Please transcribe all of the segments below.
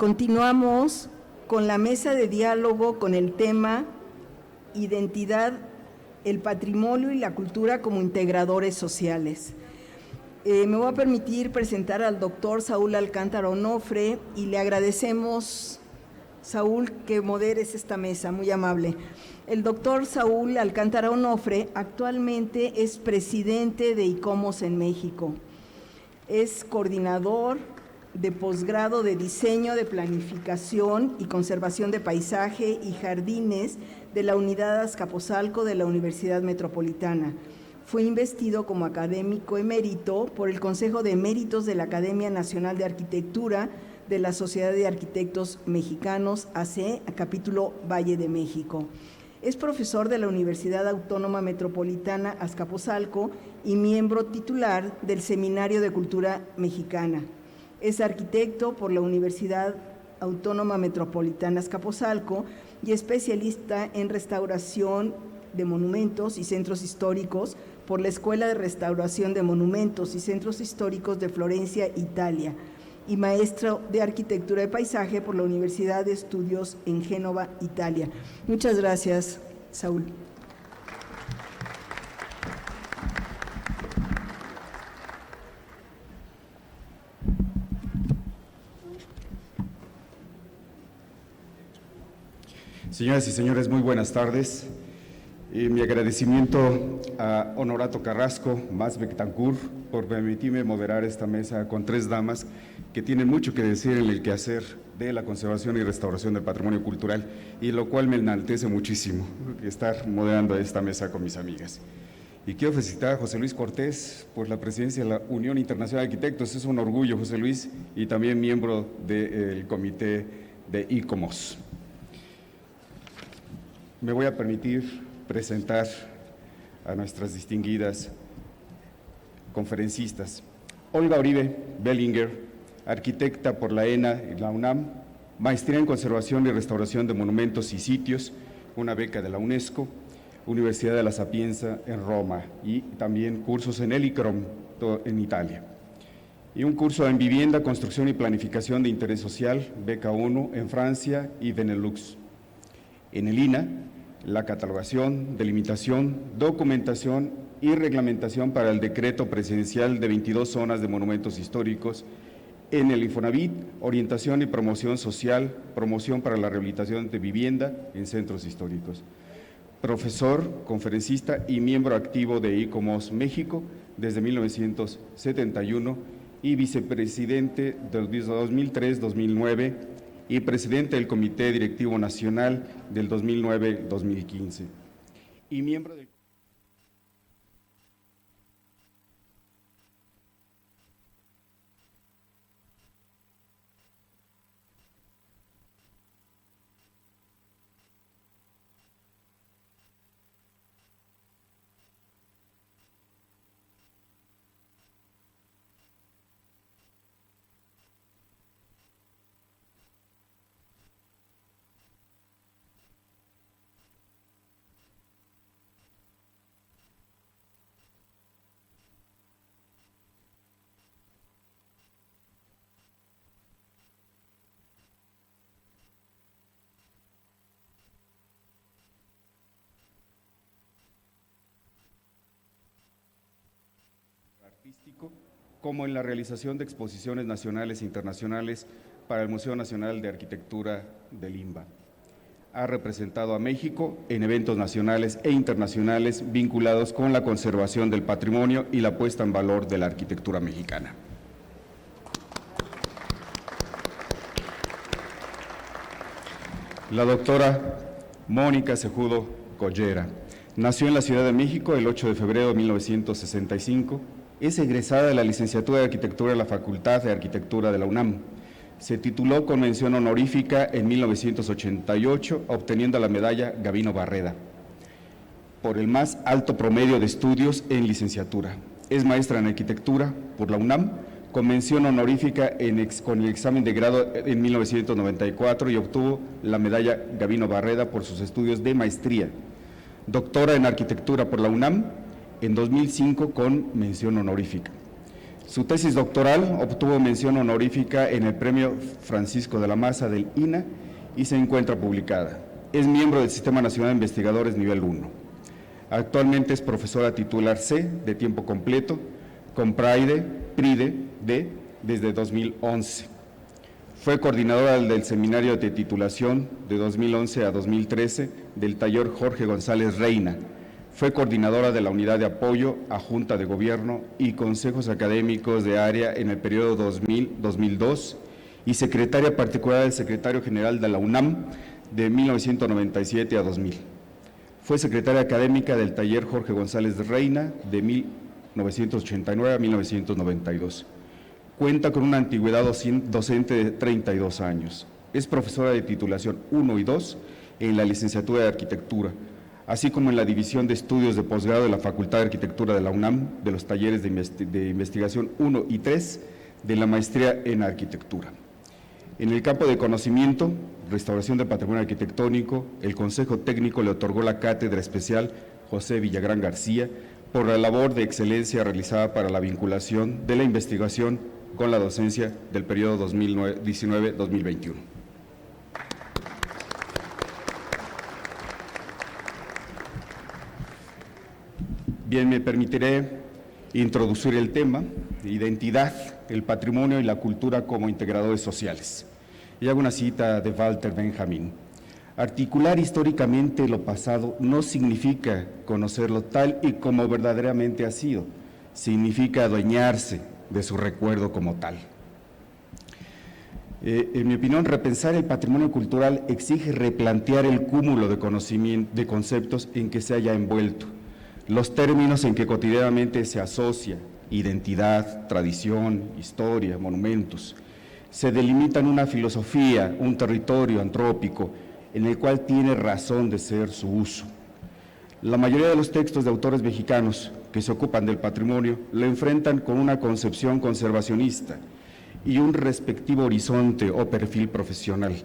Continuamos con la mesa de diálogo con el tema Identidad, el patrimonio y la cultura como integradores sociales. Me voy a permitir presentar al doctor Saúl Alcántara Onofre y le agradecemos, Saúl, que moderes esta mesa, muy amable. El doctor Saúl Alcántara Onofre actualmente es presidente de ICOMOS en México. Es coordinador de posgrado de diseño de planificación y conservación de paisaje y jardines de la Unidad Azcapotzalco de la Universidad Metropolitana. Fue investido como académico emérito por el Consejo de Eméritos de la Academia Nacional de Arquitectura de la Sociedad de Arquitectos Mexicanos, AC, capítulo Valle de México. Es profesor de la Universidad Autónoma Metropolitana Azcapotzalco y miembro titular del Seminario de Cultura Mexicana. Es arquitecto por la Universidad Autónoma Metropolitana Azcapotzalco y especialista en restauración de monumentos y centros históricos por la Escuela de Restauración de Monumentos y Centros Históricos de Florencia, Italia, y maestro de Arquitectura de Paisaje por la Universidad de Estudios en Génova, Italia. Muchas gracias, Saúl. Señoras y señores, muy buenas tardes. Mi agradecimiento a Honorato Carrasco, Mas Bectancourt, por permitirme moderar esta mesa con tres damas que tienen mucho que decir en el quehacer de la conservación y restauración del patrimonio cultural, y lo cual me enaltece muchísimo estar moderando esta mesa con mis amigas. Y quiero felicitar a José Luis Cortés por la presidencia de la Unión Internacional de Arquitectos. Es un orgullo, José Luis, y también miembro del comité de ICOMOS. Me voy a permitir presentar a nuestras distinguidas conferencistas. Olga Uribe Bellinger, arquitecta por la ENA y la UNAM, maestría en Conservación y Restauración de Monumentos y Sitios, una beca de la UNESCO, Universidad de La Sapienza en Roma, y también cursos en el ICROM en Italia. Y un curso en Vivienda, Construcción y Planificación de Interés Social, beca ONU en Francia y Benelux. En el INA, la catalogación, delimitación, documentación y reglamentación para el decreto presidencial de 22 zonas de monumentos históricos. En el Infonavit, orientación y promoción social, promoción para la rehabilitación de vivienda en centros históricos. Profesor, conferencista y miembro activo de ICOMOS México desde 1971 y vicepresidente del 2003-2009 y presidente del Comité Directivo Nacional del 2009-2015 y miembro del como en la realización de exposiciones nacionales e internacionales para el Museo Nacional de Arquitectura de Limba. Ha representado a México en eventos nacionales e internacionales vinculados con la conservación del patrimonio y la puesta en valor de la arquitectura mexicana. La doctora Mónica Cejudo Collera nació en la Ciudad de México el 8 de febrero de 1965. Es egresada de la licenciatura de Arquitectura de la Facultad de Arquitectura de la UNAM. Se tituló con mención honorífica en 1988, obteniendo la medalla Gabino Barreda por el más alto promedio de estudios en licenciatura. Es maestra en Arquitectura por la UNAM, con mención honorífica con el examen de grado en 1994 y obtuvo la medalla Gabino Barreda por sus estudios de maestría. Doctora en Arquitectura por la UNAM en 2005 con mención honorífica. Su tesis doctoral obtuvo mención honorífica en el Premio Francisco de la Maza del INA y se encuentra publicada. Es miembro del Sistema Nacional de Investigadores Nivel 1. Actualmente es profesora titular C de tiempo completo con PRIDE D desde 2011. Fue coordinadora del seminario de titulación de 2011 a 2013 del taller Jorge González Reina. Fue coordinadora de la Unidad de Apoyo a Junta de Gobierno y Consejos Académicos de Área en el periodo 2000-2002 y secretaria particular del secretario general de la UNAM de 1997 a 2000. Fue secretaria académica del taller Jorge González Reina de 1989 a 1992. Cuenta con una antigüedad docente de 32 años. Es profesora de titulación 1 y 2 en la licenciatura de Arquitectura, así como en la División de Estudios de Posgrado de la Facultad de Arquitectura de la UNAM, de los talleres de investigación 1 y 3 de la Maestría en Arquitectura. En el campo de conocimiento, restauración del patrimonio arquitectónico, el Consejo Técnico le otorgó la cátedra especial José Villagrán García por la labor de excelencia realizada para la vinculación de la investigación con la docencia del periodo 2019-2021. Bien, me permitiré introducir el tema, identidad, el patrimonio y la cultura como integradores sociales. Y hago una cita de Walter Benjamin. Articular históricamente lo pasado no significa conocerlo tal y como verdaderamente ha sido, significa adueñarse de su recuerdo como tal. En mi opinión, repensar el patrimonio cultural exige replantear el cúmulo de conceptos en que se haya envuelto, los términos en que cotidianamente se asocia, identidad, tradición, historia, monumentos. Se delimitan una filosofía, un territorio antrópico en el cual tiene razón de ser su uso. La mayoría de los textos de autores mexicanos que se ocupan del patrimonio lo enfrentan con una concepción conservacionista y un respectivo horizonte o perfil profesional,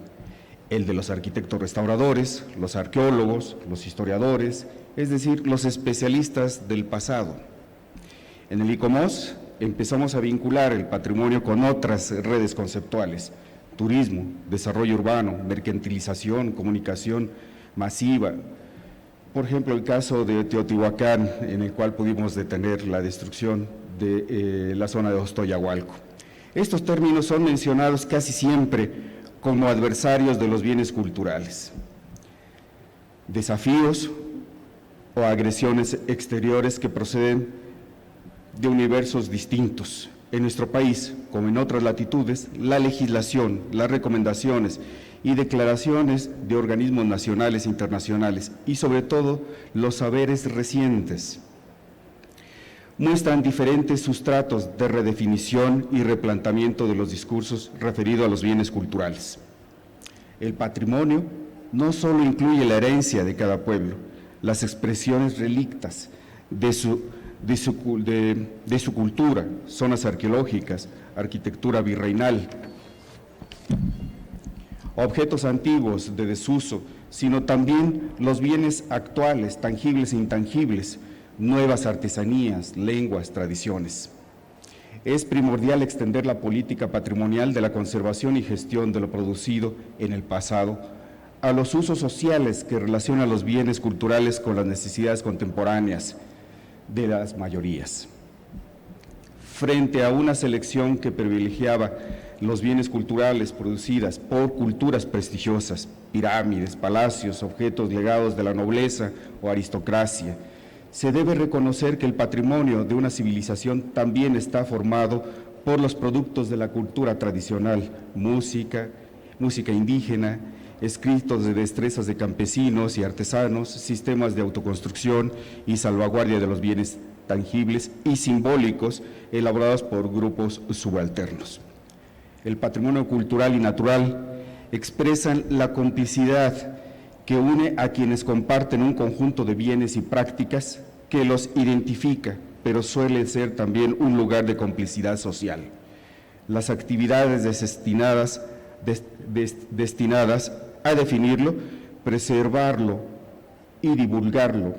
el de los arquitectos restauradores, los arqueólogos, los historiadores, es decir, los especialistas del pasado. En el ICOMOS empezamos a vincular el patrimonio con otras redes conceptuales: turismo, desarrollo urbano, mercantilización, comunicación masiva. Por ejemplo, el caso de Teotihuacán, en el cual pudimos detener la destrucción de la zona de Ostoyahualco. Estos términos son mencionados casi siempre como adversarios de los bienes culturales. Desafíos o agresiones exteriores que proceden de universos distintos. En nuestro país, como en otras latitudes, la legislación, las recomendaciones y declaraciones de organismos nacionales e internacionales y sobre todo los saberes recientes muestran diferentes sustratos de redefinición y replanteamiento de los discursos referidos a los bienes culturales. El patrimonio no solo incluye la herencia de cada pueblo, las expresiones relictas de su cultura, zonas arqueológicas, arquitectura virreinal, objetos antiguos de desuso, sino también los bienes actuales, tangibles e intangibles, nuevas artesanías, lenguas, tradiciones. Es primordial extender la política patrimonial de la conservación y gestión de lo producido en el pasado a los usos sociales que relacionan los bienes culturales con las necesidades contemporáneas de las mayorías. Frente a una selección que privilegiaba los bienes culturales producidas por culturas prestigiosas, pirámides, palacios, objetos legados de la nobleza o aristocracia, se debe reconocer que el patrimonio de una civilización también está formado por los productos de la cultura tradicional, música indígena, escritos de destrezas de campesinos y artesanos, sistemas de autoconstrucción y salvaguardia de los bienes tangibles y simbólicos elaborados por grupos subalternos. El patrimonio cultural y natural expresan la complicidad que une a quienes comparten un conjunto de bienes y prácticas que los identifica, pero suele ser también un lugar de complicidad social. Las actividades destinadas a definirlo, preservarlo y divulgarlo,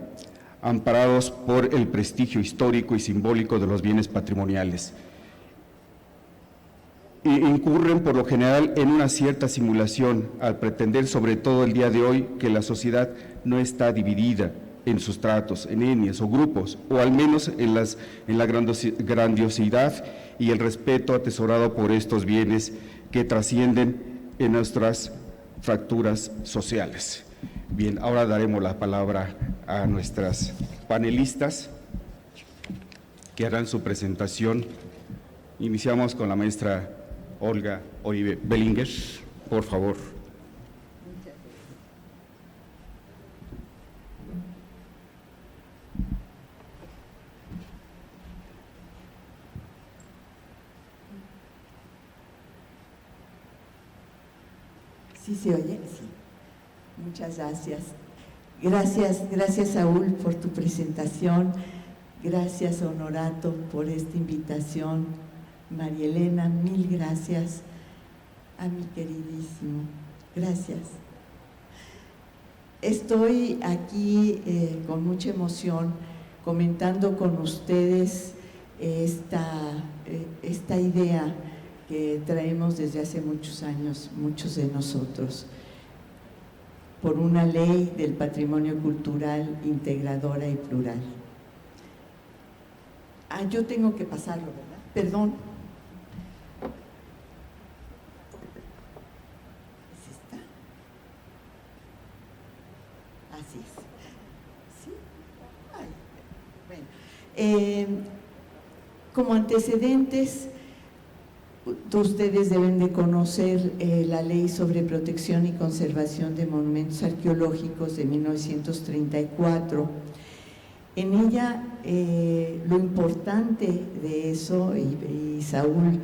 amparados por el prestigio histórico y simbólico de los bienes patrimoniales, incurren por lo general en una cierta simulación al pretender, sobre todo el día de hoy, que la sociedad no está dividida en sustratos, en etnias o grupos, o al menos en la grandiosidad y el respeto atesorado por estos bienes que trascienden en nuestras fracturas sociales. Bien, ahora daremos la palabra a nuestras panelistas que harán su presentación. Iniciamos con la maestra Olga Oribe Bellinger, por favor. ¿Sí se oye? Sí. Muchas gracias. Gracias Saúl por tu presentación. Gracias Honorato por esta invitación. María Elena, mil gracias. A mi queridísimo, gracias. Estoy aquí con mucha emoción comentando con ustedes esta idea que traemos desde hace muchos años, muchos de nosotros, por una ley del patrimonio cultural integradora y plural. Yo tengo que pasarlo, ¿verdad? Perdón. ¿Es esta? Así es. ¿Sí? Ay, bueno. Como antecedentes, ustedes deben de conocer la Ley sobre Protección y Conservación de Monumentos Arqueológicos de 1934. En ella, lo importante de eso, y Saúl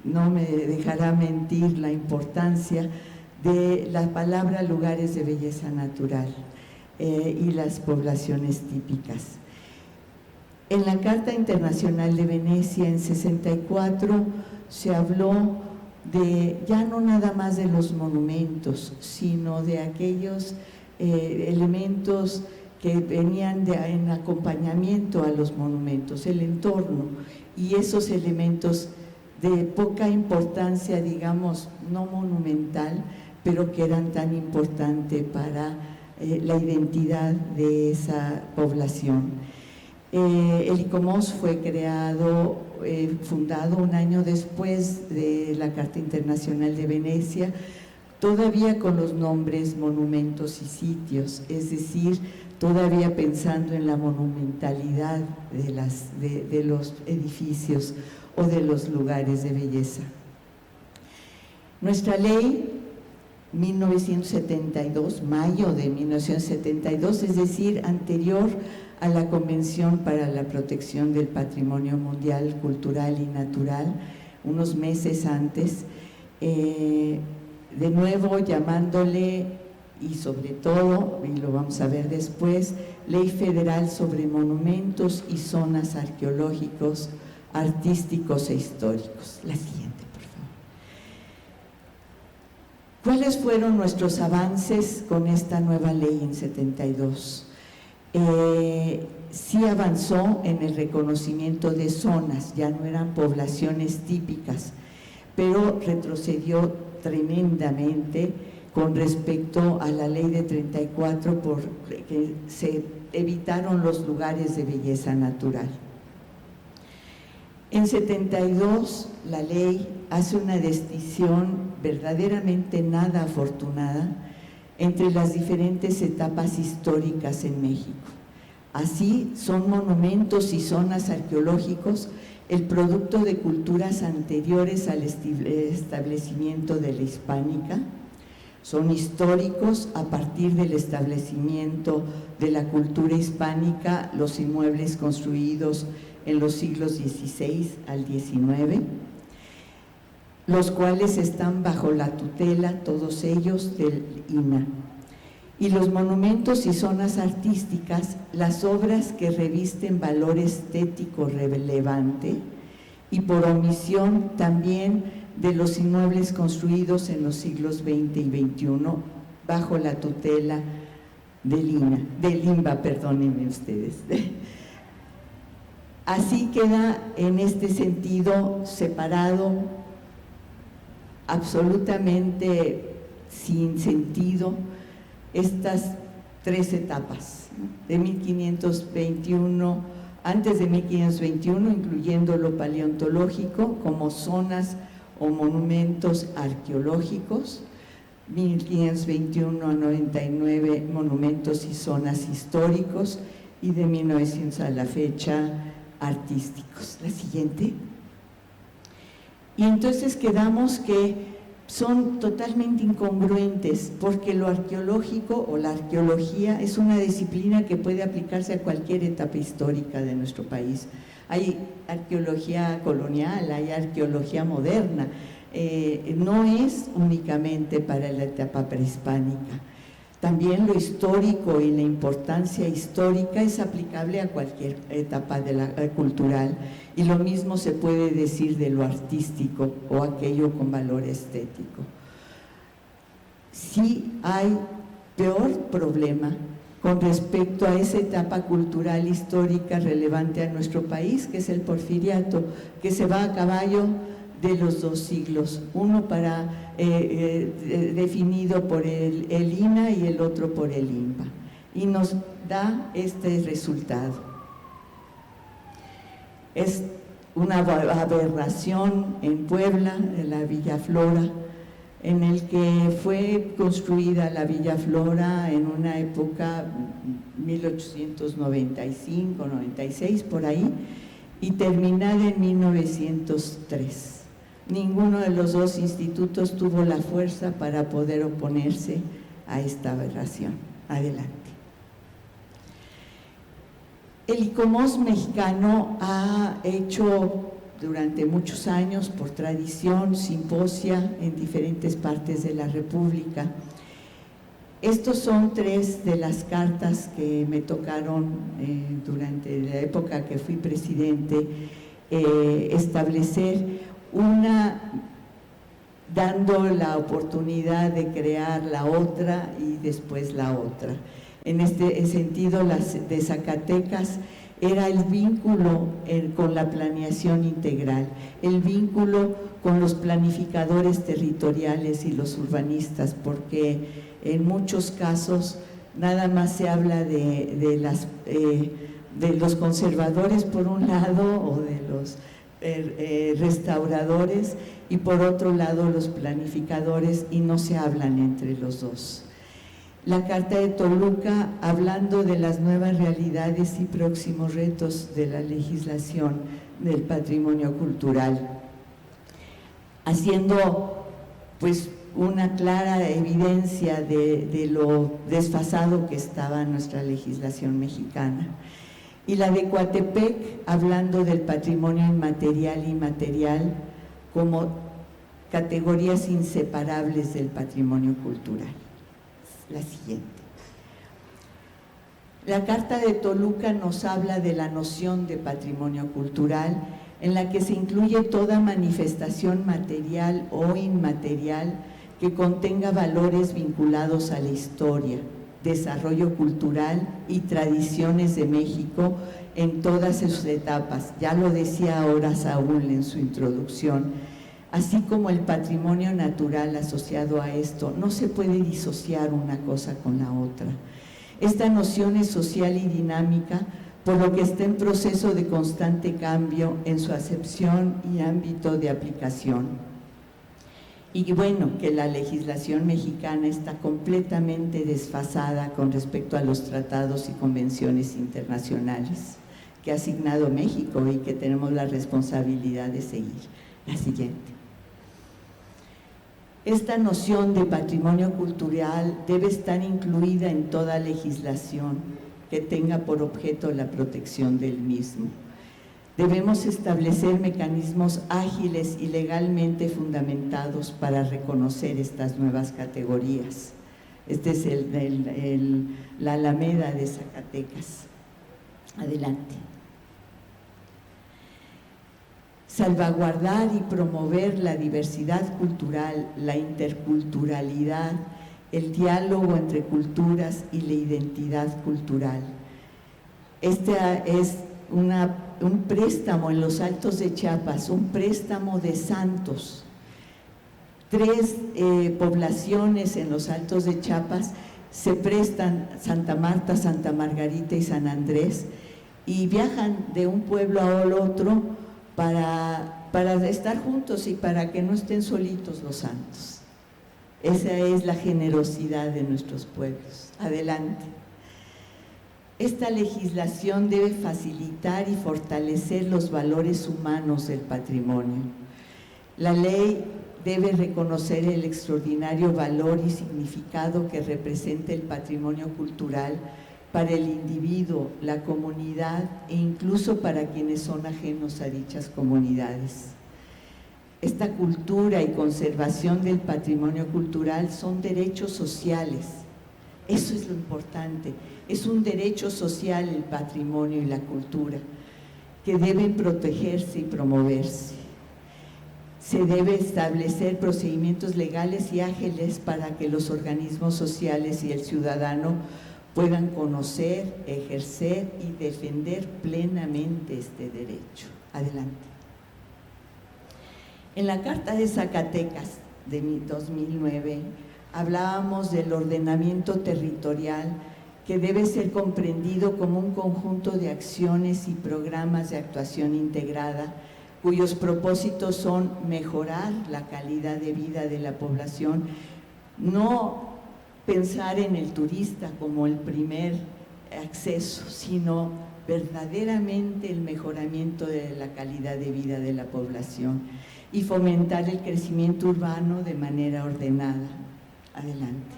no me dejará mentir, la importancia de la palabra lugares de belleza natural y las poblaciones típicas. En la Carta Internacional de Venecia, en 64, se habló de ya no nada más de los monumentos, sino de aquellos elementos que venían en acompañamiento a los monumentos, el entorno, y esos elementos de poca importancia, digamos, no monumental, pero que eran tan importantes para la identidad de esa población. El ICOMOS fue fundado un año después de la Carta Internacional de Venecia, todavía con los nombres monumentos y sitios, es decir, todavía pensando en la monumentalidad de los edificios o de los lugares de belleza. Nuestra ley 1972, mayo de 1972, es decir, anterior a la Convención para la Protección del Patrimonio Mundial Cultural y Natural, unos meses antes, de nuevo llamándole, y sobre todo, y lo vamos a ver después, Ley Federal sobre Monumentos y Zonas Arqueológicos, Artísticos e Históricos. La siguiente, por favor. ¿Cuáles fueron nuestros avances con esta nueva ley en 72? Sí avanzó en el reconocimiento de zonas, ya no eran poblaciones típicas, pero retrocedió tremendamente con respecto a la ley de 34, porque se evitaron los lugares de belleza natural. En 72, la ley hace una distinción verdaderamente nada afortunada entre las diferentes etapas históricas en México. Así, son monumentos y zonas arqueológicos el producto de culturas anteriores al establecimiento de la hispánica, son históricos a partir del establecimiento de la cultura hispánica, los inmuebles construidos en los siglos XVI al XIX, los cuales están bajo la tutela, todos ellos, del INAH. Y los monumentos y zonas artísticas, las obras que revisten valor estético relevante y por omisión también de los inmuebles construidos en los siglos XX y XXI bajo la tutela del INBA, perdónenme ustedes. Así queda en este sentido separado absolutamente sin sentido estas tres etapas, ¿no? De 1521, antes de 1521, incluyendo lo paleontológico como zonas o monumentos arqueológicos, 1521 a 99 monumentos y zonas históricos, y de 1900 a la fecha artísticos. La siguiente. Y entonces quedamos que son totalmente incongruentes, porque lo arqueológico o la arqueología es una disciplina que puede aplicarse a cualquier etapa histórica de nuestro país. Hay arqueología colonial, hay arqueología moderna, no es únicamente para la etapa prehispánica. También lo histórico y la importancia histórica es aplicable a cualquier etapa de la cultural, y lo mismo se puede decir de lo artístico o aquello con valor estético. Sí hay peor problema con respecto a esa etapa cultural histórica relevante a nuestro país, que es el porfiriato, que se va a caballo de los dos siglos, uno definido por el INA y el otro por el INPA, y nos da este resultado. Es una aberración en Puebla, en la Villa Flora, en el que fue construida la Villa Flora en una época 1895, 96, por ahí, y terminada en 1903. Ninguno de los dos institutos tuvo la fuerza para poder oponerse a esta aberración. Adelante. El ICOMOS mexicano ha hecho durante muchos años, por tradición, simposia en diferentes partes de la República. Estos son tres de las cartas que me tocaron durante la época que fui presidente establecer, una dando la oportunidad de crear la otra y después la otra. En este sentido, las de Zacatecas era el vínculo con la planeación integral, el vínculo con los planificadores territoriales y los urbanistas, porque en muchos casos nada más se habla de los conservadores por un lado, o de los restauradores, y por otro lado los planificadores, y no se hablan entre los dos. La Carta de Toluca, hablando de las nuevas realidades y próximos retos de la legislación del patrimonio cultural, haciendo pues una clara evidencia de lo desfasado que estaba nuestra legislación mexicana. Y la de Coatepec, hablando del patrimonio inmaterial e inmaterial como categorías inseparables del patrimonio cultural. La siguiente. La Carta de Toluca nos habla de la noción de patrimonio cultural, en la que se incluye toda manifestación material o inmaterial que contenga valores vinculados a la historia, desarrollo cultural y tradiciones de México en todas sus etapas. Ya lo decía ahora Saúl en su introducción, así como el patrimonio natural asociado a esto. No se puede disociar una cosa con la otra. Esta noción es social y dinámica, por lo que está en proceso de constante cambio en su acepción y ámbito de aplicación. Y bueno, que la legislación mexicana está completamente desfasada con respecto a los tratados y convenciones internacionales que ha asignado México y que tenemos la responsabilidad de seguir. La siguiente. Esta noción de patrimonio cultural debe estar incluida en toda legislación que tenga por objeto la protección del mismo. Debemos establecer mecanismos ágiles y legalmente fundamentados para reconocer estas nuevas categorías. Este es la Alameda de Zacatecas. Adelante. Salvaguardar y promover la diversidad cultural, la interculturalidad, el diálogo entre culturas y la identidad cultural. Esta es un préstamo en los Altos de Chiapas, un préstamo de santos 3 poblaciones en los Altos de Chiapas se prestan, Santa Marta, Santa Margarita y San Andrés, y viajan de un pueblo al otro para estar juntos y para que no estén solitos los santos. Esa es la generosidad de nuestros pueblos. Adelante. Esta legislación debe facilitar y fortalecer los valores humanos del patrimonio. La ley debe reconocer el extraordinario valor y significado que representa el patrimonio cultural para el individuo, la comunidad e incluso para quienes son ajenos a dichas comunidades. Esta cultura y conservación del patrimonio cultural son derechos sociales. Eso es lo importante. Es un derecho social el patrimonio y la cultura, que deben protegerse y promoverse. Se debe establecer procedimientos legales y ágiles para que los organismos sociales y el ciudadano puedan conocer, ejercer y defender plenamente este derecho. Adelante. En la Carta de Zacatecas de 2009 hablábamos del ordenamiento territorial que debe ser comprendido como un conjunto de acciones y programas de actuación integrada cuyos propósitos son mejorar la calidad de vida de la población, no pensar en el turista como el primer acceso, sino verdaderamente el mejoramiento de la calidad de vida de la población y fomentar el crecimiento urbano de manera ordenada. Adelante.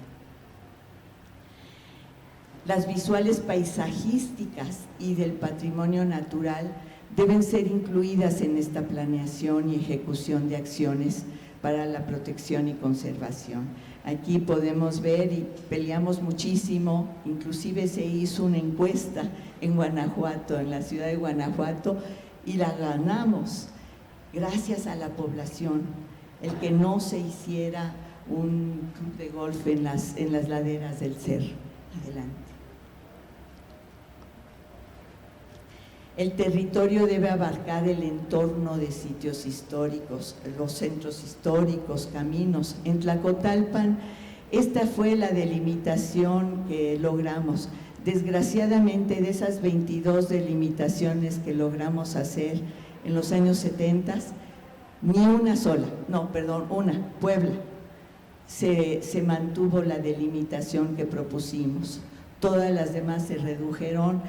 Las visuales paisajísticas y del patrimonio natural deben ser incluidas en esta planeación y ejecución de acciones para la protección y conservación. Aquí podemos ver y peleamos muchísimo, inclusive se hizo una encuesta en Guanajuato, en la ciudad de Guanajuato, y la ganamos gracias a la población, el que no se hiciera un club de golf en las laderas del cerro. Adelante. El territorio debe abarcar el entorno de sitios históricos, los centros históricos, caminos. En Tlacotalpan, esta fue la delimitación que logramos. Desgraciadamente, de esas 22 delimitaciones que logramos hacer en los años 70, ni una sola, una, Puebla, se mantuvo la delimitación que propusimos. Todas las demás se redujeron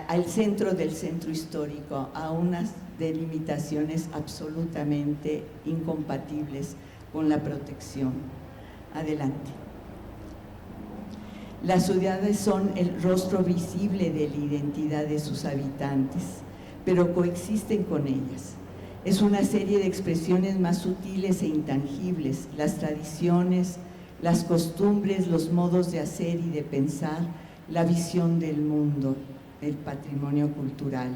al centro del centro histórico, a unas delimitaciones absolutamente incompatibles con la protección. Adelante. Las ciudades son el rostro visible de la identidad de sus habitantes, pero coexisten con ellas. Es una serie de expresiones más sutiles e intangibles, las tradiciones, las costumbres, los modos de hacer y de pensar, la visión del mundo, el patrimonio cultural.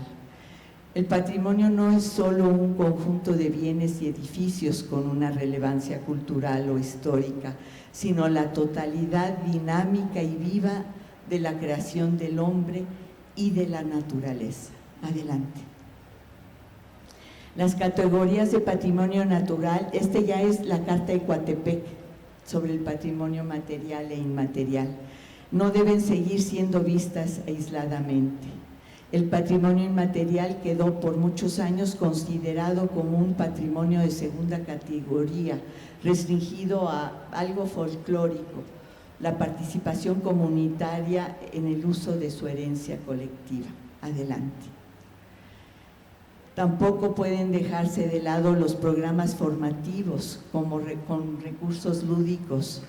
El patrimonio no es solo un conjunto de bienes y edificios con una relevancia cultural o histórica, sino la totalidad dinámica y viva de la creación del hombre y de la naturaleza. Adelante. Las categorías de patrimonio natural, ya es la Carta de Coatepec sobre el patrimonio material e inmaterial. No deben seguir siendo vistas aisladamente. El patrimonio inmaterial quedó por muchos años considerado como un patrimonio de segunda categoría, restringido a algo folclórico, la participación comunitaria en el uso de su herencia colectiva. Adelante. Tampoco pueden dejarse de lado los programas formativos con recursos lúdicos,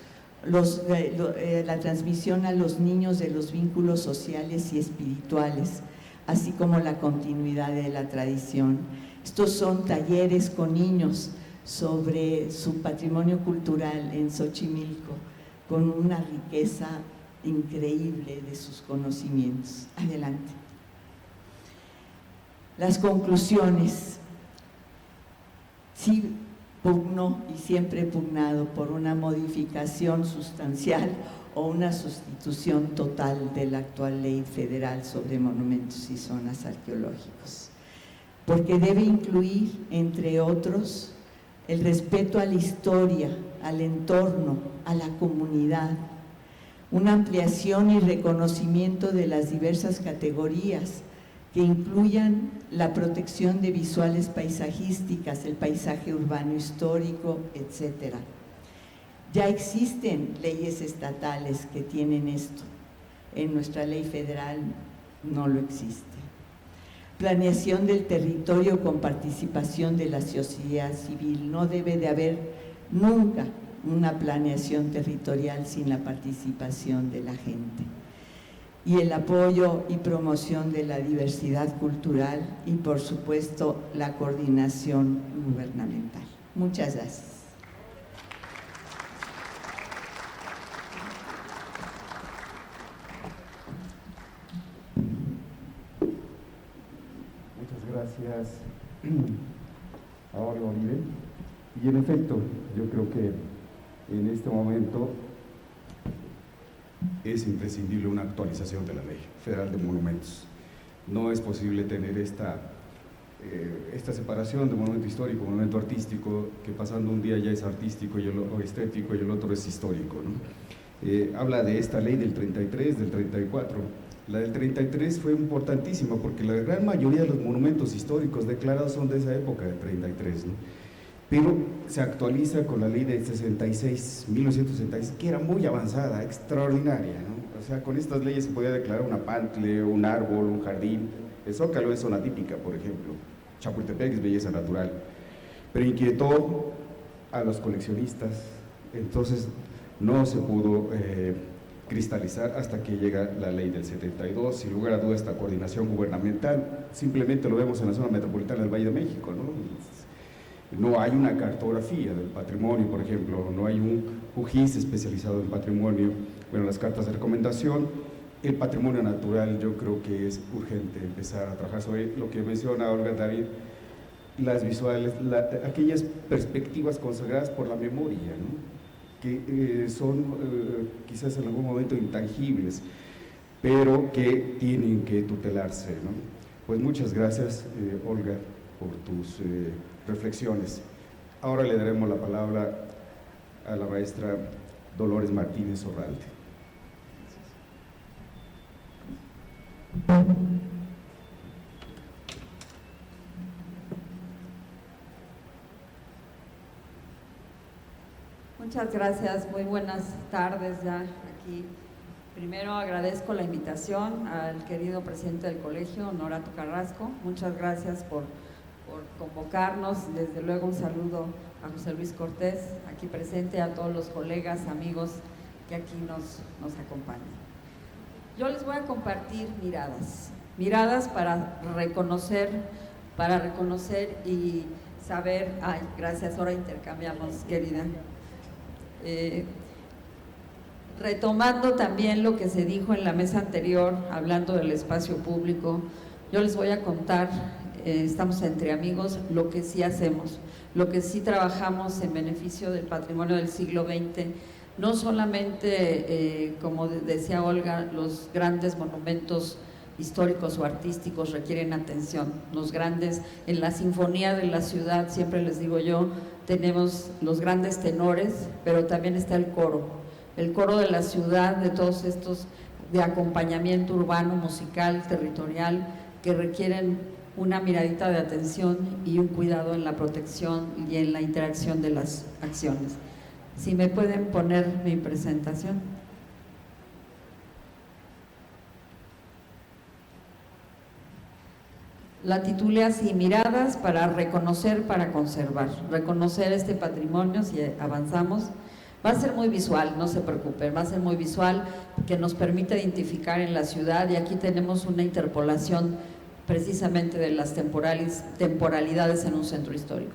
la transmisión a los niños de los vínculos sociales y espirituales, así como la continuidad de la tradición. Estos son talleres con niños sobre su patrimonio cultural en Xochimilco, con una riqueza increíble de sus conocimientos. Adelante. Las conclusiones. Sí, pugnó y siempre he pugnado por una modificación sustancial o una sustitución total de la actual Ley Federal sobre Monumentos y Zonas Arqueológicos, porque debe incluir, entre otros, el respeto a la historia, al entorno, a la comunidad, una ampliación y reconocimiento de las diversas categorías que incluyan la protección de visuales paisajísticas, el paisaje urbano histórico, etc. Ya existen leyes estatales que tienen esto. En nuestra ley federal no lo existe. Planeación del territorio con participación de la sociedad civil. No debe de haber nunca una planeación territorial sin la participación de la gente. Y el apoyo y promoción de la diversidad cultural y, por supuesto, la coordinación gubernamental. Muchas gracias. Gracias a Olga Oribe. Y en efecto, yo creo que en este momento es imprescindible una actualización de la Ley Federal de Monumentos. No es posible tener esta separación de monumento histórico, monumento artístico, que pasando un día ya es artístico o estético y el otro es histórico, ¿no? Habla de esta ley del 33, del 34. La del 33 fue importantísima porque la gran mayoría de los monumentos históricos declarados son de esa época, del 33, ¿no? Pero se actualiza con la ley del 66, 1966, que era muy avanzada, extraordinaria, ¿no? O sea, con estas leyes se podía declarar una pantle, un árbol, un jardín. El Zócalo es zona típica, por ejemplo. Chapultepec es belleza natural. Pero inquietó a los coleccionistas, entonces no se pudo cristalizar hasta que llega la ley del 72. Sin lugar a dudas, esta coordinación gubernamental, simplemente lo vemos en la zona metropolitana del Valle de México, ¿no? No hay una cartografía del patrimonio, por ejemplo, no hay un UJIS especializado en patrimonio. Bueno, las cartas de recomendación, el patrimonio natural, yo creo que es urgente empezar a trabajar sobre lo que menciona Olga David, las visuales, aquellas perspectivas consagradas por la memoria, ¿no? Que son quizás en algún momento intangibles, pero que tienen que tutelarse, ¿no? Pues muchas gracias, Olga, por tus reflexiones. Ahora le daremos la palabra a la maestra Dolores Martínez Orralde. Muchas gracias, muy buenas tardes ya aquí. Primero agradezco la invitación al querido presidente del colegio, Honorato Carrasco. Muchas gracias por convocarnos. Desde luego un saludo a José Luis Cortés, aquí presente, a todos los colegas, amigos que aquí nos acompañan. Yo les voy a compartir miradas para reconocer y saber. Ay, gracias, ahora intercambiamos, querida. Retomando también lo que se dijo en la mesa anterior, hablando del espacio público, yo les voy a contar, estamos entre amigos, lo que sí hacemos, lo que sí trabajamos en beneficio del patrimonio del siglo XX, no solamente, como decía Olga, los grandes monumentos históricos o artísticos requieren atención, los grandes, en la sinfonía de la ciudad, siempre les digo yo, tenemos los grandes tenores, pero también está el coro de la ciudad, de todos estos de acompañamiento urbano, musical, territorial, que requieren una miradita de atención y un cuidado en la protección y en la interacción de las acciones. Si me pueden poner mi presentación. La titulé así: Miradas para reconocer, para conservar. Reconocer este patrimonio, si avanzamos, va a ser muy visual, no se preocupen, va a ser muy visual, que nos permite identificar en la ciudad, y aquí tenemos una interpolación precisamente de las temporalidades en un centro histórico.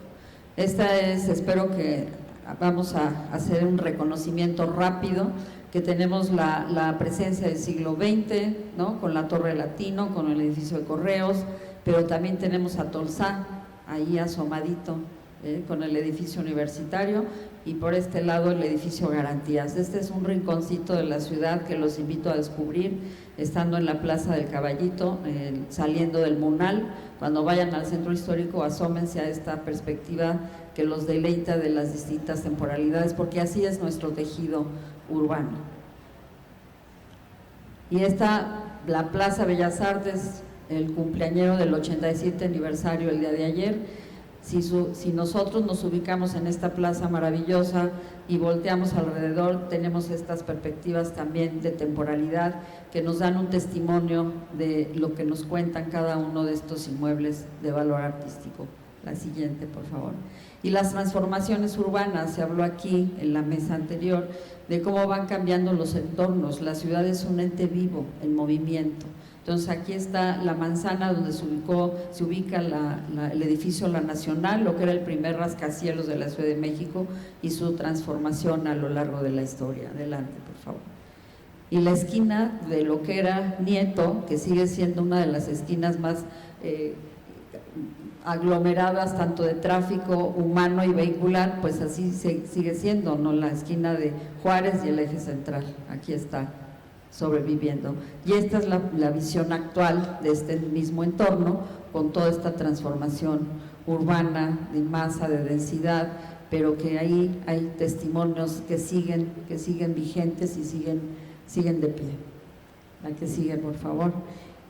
Esta es, espero que vamos a hacer un reconocimiento rápido, que tenemos la presencia del siglo XX, ¿no? Con la Torre Latino, con el edificio de Correos, pero también tenemos a Tolsá, ahí asomadito, con el edificio universitario, y por este lado el edificio Garantías. Este es un rinconcito de la ciudad que los invito a descubrir, estando en la Plaza del Caballito, saliendo del Munal. Cuando vayan al centro histórico, asómense a esta perspectiva que los deleita de las distintas temporalidades, porque así es nuestro tejido urbano. Y la Plaza Bellas Artes, el cumpleañero del 87 aniversario el día de ayer. Si nosotros nos ubicamos en esta plaza maravillosa y volteamos alrededor, tenemos estas perspectivas también de temporalidad que nos dan un testimonio de lo que nos cuentan cada uno de estos inmuebles de valor artístico. La siguiente, por favor. Y las transformaciones urbanas, se habló aquí en la mesa anterior, de cómo van cambiando los entornos. La ciudad es un ente vivo, en movimiento. Entonces aquí está la manzana donde se ubica el edificio La Nacional, lo que era el primer rascacielos de la Ciudad de México, y su transformación a lo largo de la historia. Adelante, por favor. Y la esquina de lo que era Nieto, que sigue siendo una de las esquinas más aglomeradas, tanto de tráfico humano y vehicular, pues así sigue siendo, ¿no? La esquina de Juárez y el eje central, aquí está sobreviviendo. Y esta es la visión actual de este mismo entorno, con toda esta transformación urbana, de masa, de densidad, pero que ahí hay testimonios que siguen vigentes y siguen de pie. La que sigue, por favor.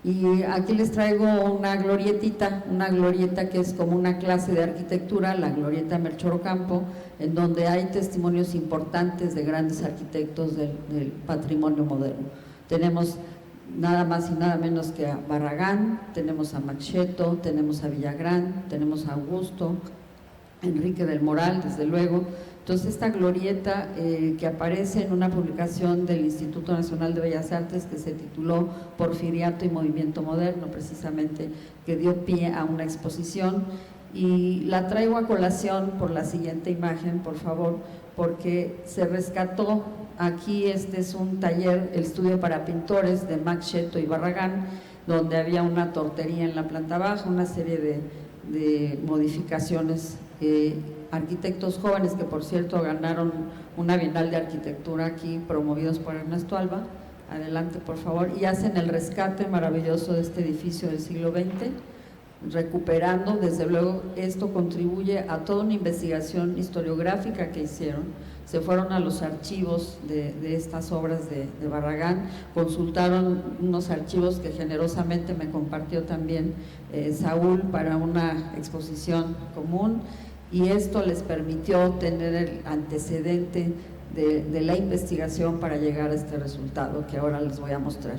Y aquí les traigo una glorieta que es como una clase de arquitectura, la glorieta Melchor Ocampo, en donde hay testimonios importantes de grandes arquitectos del patrimonio moderno. Tenemos nada más y nada menos que a Barragán, tenemos a Macheto, tenemos a Villagrán, tenemos a Augusto, Enrique del Moral, desde luego. Entonces esta glorieta que aparece en una publicación del Instituto Nacional de Bellas Artes que se tituló Porfiriato y Movimiento Moderno, precisamente, que dio pie a una exposición, y la traigo a colación por la siguiente imagen, por favor, porque se rescató aquí, este es un taller, el estudio para pintores de Macheto y Barragán, donde había una tortería en la planta baja, una serie de modificaciones, arquitectos jóvenes que por cierto ganaron una Bienal de Arquitectura aquí, promovidos por Ernesto Alba. Adelante, por favor. Y hacen el rescate maravilloso de este edificio del siglo XX, recuperando, desde luego, esto contribuye a toda una investigación historiográfica que hicieron. Se fueron a los archivos de estas obras de Barragán, consultaron unos archivos que generosamente me compartió también Saúl para una exposición común, y esto les permitió tener el antecedente de la investigación para llegar a este resultado que ahora les voy a mostrar.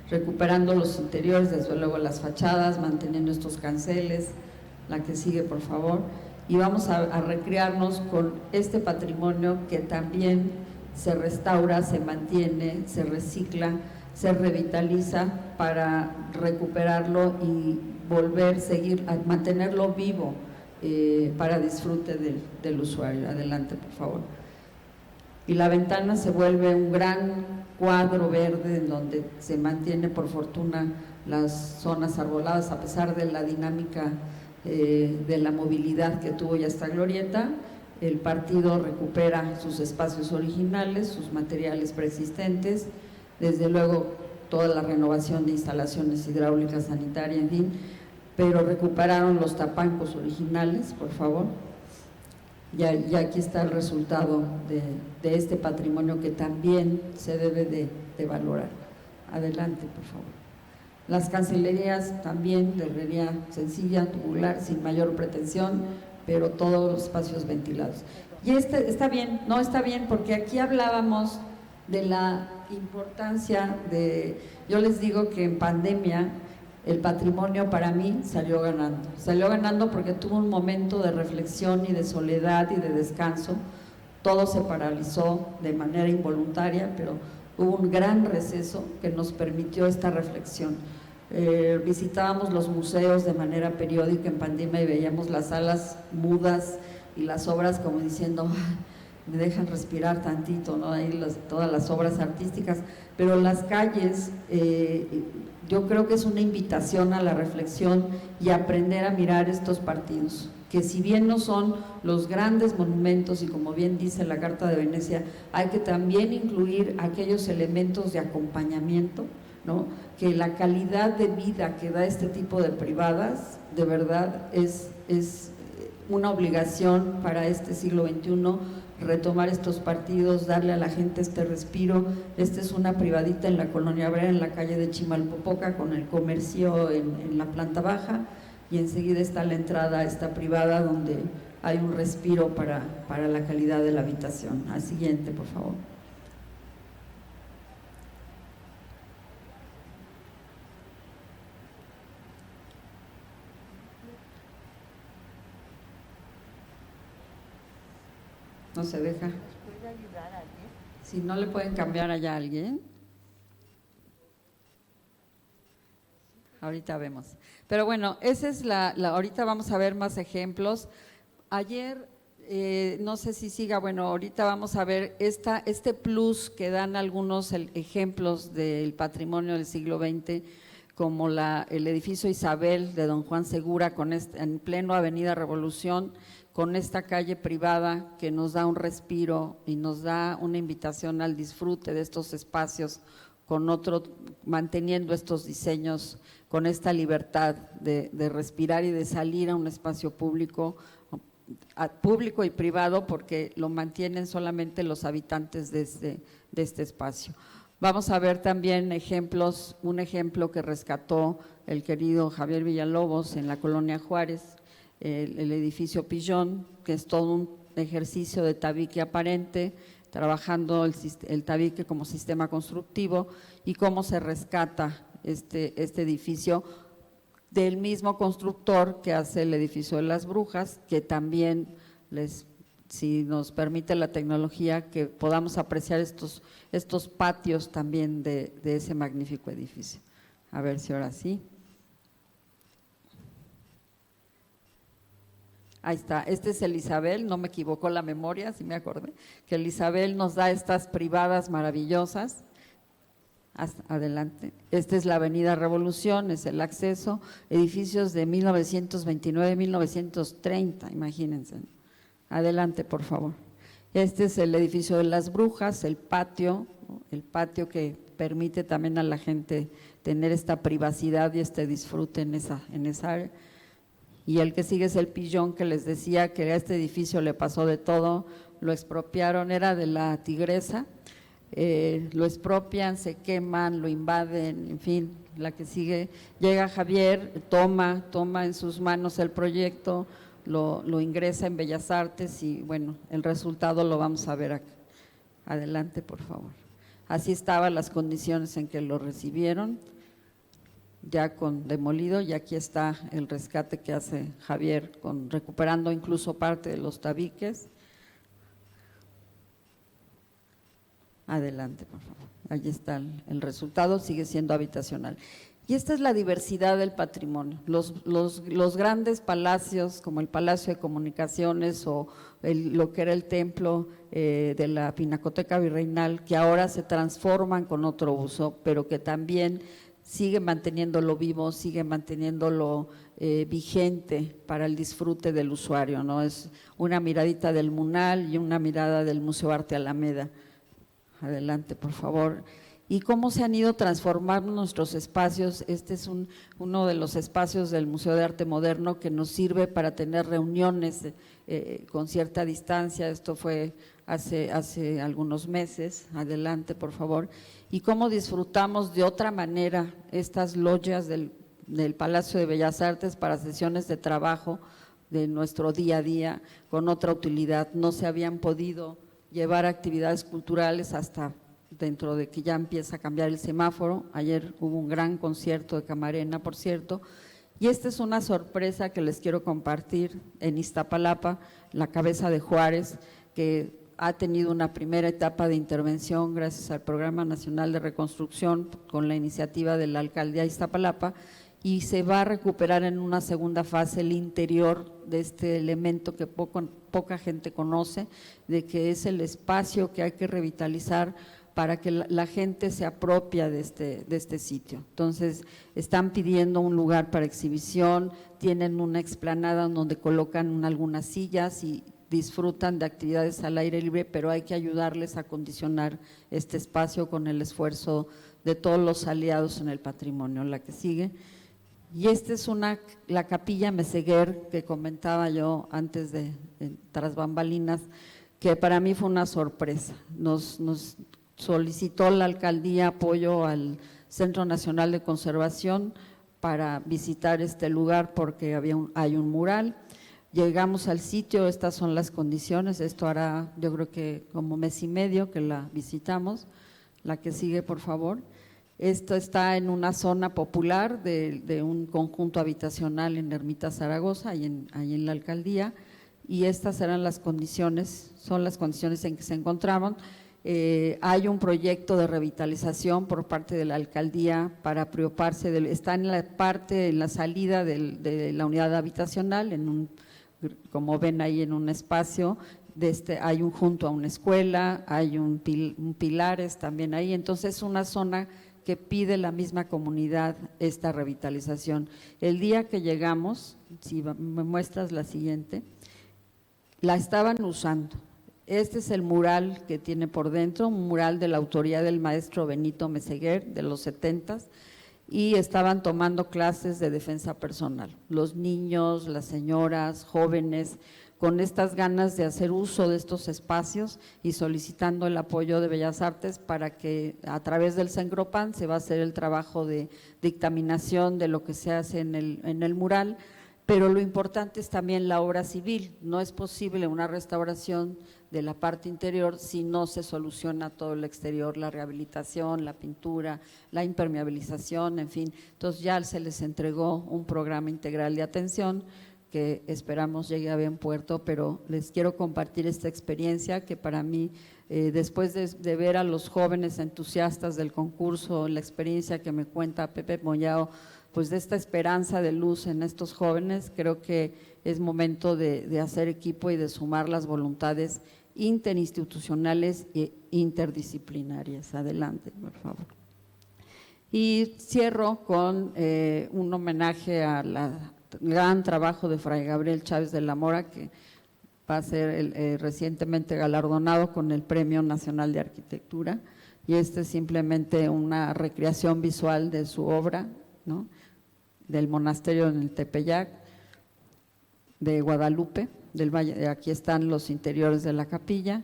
Recuperando los interiores, desde luego las fachadas, manteniendo estos canceles. La que sigue, por favor. Y vamos a recrearnos con este patrimonio que también se restaura, se mantiene, se recicla, se revitaliza para recuperarlo y mantenerlo vivo para disfrute del usuario. Adelante, por favor. Y la ventana se vuelve un gran cuadro verde en donde se mantiene, por fortuna, las zonas arboladas, a pesar de la dinámica de la movilidad que tuvo ya esta glorieta. El partido recupera sus espacios originales, sus materiales preexistentes, desde luego toda la renovación de instalaciones hidráulicas, sanitarias, en fin, pero recuperaron los tapancos originales, por favor. Y aquí está el resultado de este patrimonio que también se debe de valorar. Adelante, por favor. Las cancelerías también de herrería sencilla, tubular, sin mayor pretensión, pero todos los espacios ventilados. Y está bien, no está bien, porque aquí hablábamos de la importancia yo les digo que en pandemia el patrimonio para mí salió ganando porque tuvo un momento de reflexión y de soledad y de descanso. Todo se paralizó de manera involuntaria, pero hubo un gran receso que nos permitió esta reflexión. Visitábamos los museos de manera periódica en pandemia y veíamos las salas mudas y las obras como diciendo, me dejan respirar tantito, ¿no? Ahí todas las obras artísticas, pero las calles, yo creo que es una invitación a la reflexión y aprender a mirar estos partidos que si bien no son los grandes monumentos y como bien dice la Carta de Venecia, hay que también incluir aquellos elementos de acompañamiento, ¿no? Que la calidad de vida que da este tipo de privadas, de verdad es una obligación para este siglo XXI, retomar estos partidos, darle a la gente este respiro. Esta es una privadita en la Colonia Obrera, en la calle de Chimalpopoca, con el comercio en la planta baja, y enseguida está la entrada a esta privada donde hay un respiro para la calidad de la habitación. Al siguiente, por favor. No se deja. ¿Puede ayudar a alguien? Si no le pueden cambiar allá a alguien. Ahorita vemos. Pero bueno, esa es ahorita vamos a ver más ejemplos. Ayer, no sé si siga, bueno, ahorita vamos a ver este plus que dan algunos ejemplos del patrimonio del siglo XX, como el edificio Isabel de don Juan Segura, en pleno Avenida Revolución, con esta calle privada que nos da un respiro y nos da una invitación al disfrute de estos espacios, manteniendo estos diseños con esta libertad de respirar y de salir a un espacio público y privado, porque lo mantienen solamente los habitantes de este espacio. Vamos a ver también ejemplos, un ejemplo que rescató el querido Javier Villalobos en la Colonia Juárez, el edificio Pillón, que es todo un ejercicio de tabique aparente, trabajando el tabique como sistema constructivo, y cómo se rescata este edificio del mismo constructor que hace el edificio de las Brujas, que también si nos permite la tecnología, que podamos apreciar estos patios también de ese magnífico edificio. A ver si ahora sí. Ahí está, este es el Isabel, no me equivocó la memoria, sí me acordé, que el Isabel nos da estas privadas maravillosas. Adelante. Esta es la Avenida Revolución, es el acceso, edificios de 1929-1930, imagínense. Adelante, por favor. Este es el edificio de las Brujas, el patio que permite también a la gente tener esta privacidad y este disfrute en esa área. Y el que sigue es el Pillón, que les decía que a este edificio le pasó de todo, lo expropiaron, era de la Tigresa, lo expropian, se queman, lo invaden, en fin, la que sigue, llega Javier, toma en sus manos el proyecto, lo ingresa en Bellas Artes y bueno, el resultado lo vamos a ver acá. Adelante, por favor. Así estaban las condiciones en que lo recibieron, ya con demolido, y aquí está el rescate que hace Javier, recuperando incluso parte de los tabiques. Adelante, por favor. Allí está el resultado, sigue siendo habitacional. Y esta es la diversidad del patrimonio. Los grandes palacios, como el Palacio de Comunicaciones o lo que era el templo de la Pinacoteca Virreinal, que ahora se transforman con otro uso, pero que también sigue manteniéndolo vivo, sigue manteniéndolo vigente para el disfrute del usuario, ¿no? Es una miradita del Munal y una mirada del Museo Arte Alameda. Adelante, por favor. Y cómo se han ido transformando nuestros espacios. Este es uno de los espacios del Museo de Arte Moderno que nos sirve para tener reuniones con cierta distancia. Esto fue hace algunos meses. Adelante, por favor. Y cómo disfrutamos de otra manera estas logias del Palacio de Bellas Artes para sesiones de trabajo de nuestro día a día con otra utilidad. No se habían podido llevar actividades culturales hasta dentro de que ya empieza a cambiar el semáforo. Ayer hubo un gran concierto de Camarena, por cierto, y esta es una sorpresa que les quiero compartir en Iztapalapa, la Cabeza de Juárez, que ha tenido una primera etapa de intervención gracias al Programa Nacional de Reconstrucción con la iniciativa de la Alcaldía de Iztapalapa, y se va a recuperar en una segunda fase el interior de este elemento que poca gente conoce, de que es el espacio que hay que revitalizar para que la gente se apropie de este sitio. Entonces, están pidiendo un lugar para exhibición, tienen una explanada donde colocan algunas sillas y disfrutan de actividades al aire libre, pero hay que ayudarles a acondicionar este espacio con el esfuerzo de todos los aliados en el patrimonio. La que sigue. Y esta es la capilla Meseguer que comentaba yo antes tras bambalinas, que para mí fue una sorpresa. Nos solicitó la alcaldía apoyo al Centro Nacional de Conservación para visitar este lugar porque hay un mural. Llegamos al sitio, estas son las condiciones, esto hará yo creo que como mes y medio que la visitamos. La que sigue, por favor. Esto está en una zona popular de un conjunto habitacional en Ermita Zaragoza, ahí en la alcaldía, y estas eran las condiciones, son las condiciones en que se encontraban. Hay un proyecto de revitalización por parte de la alcaldía para preocuparse, está en la salida de la unidad habitacional, como ven ahí en un espacio, hay junto a una escuela, hay un pilares también ahí, entonces es una zona que pide la misma comunidad esta revitalización. El día que llegamos, si me muestras la siguiente, la estaban usando. Este es el mural que tiene por dentro, un mural de la autoría del maestro Benito Meseguer de los 70s, y estaban tomando clases de defensa personal. Los niños, las señoras, jóvenes, con estas ganas de hacer uso de estos espacios y solicitando el apoyo de Bellas Artes para que a través del Sengropan se va a hacer el trabajo de dictaminación de lo que se hace en el mural, pero lo importante es también la obra civil. No es posible una restauración de la parte interior si no se soluciona todo el exterior, la rehabilitación, la pintura, la impermeabilización, en fin. Entonces ya se les entregó un programa integral de atención que esperamos llegue a buen puerto, pero les quiero compartir esta experiencia que para mí, después de ver a los jóvenes entusiastas del concurso, la experiencia que me cuenta Pepe Moyao, pues de esta esperanza de luz en estos jóvenes, creo que es momento de hacer equipo y de sumar las voluntades interinstitucionales e interdisciplinarias. Adelante, por favor. Y cierro con un homenaje al gran trabajo de Fray Gabriel Chávez de la Mora, que va a ser recientemente galardonado con el Premio Nacional de Arquitectura, y este es simplemente una recreación visual de su obra, ¿no?, del monasterio en el Tepeyac de Guadalupe, del Valle. Aquí están los interiores de la capilla,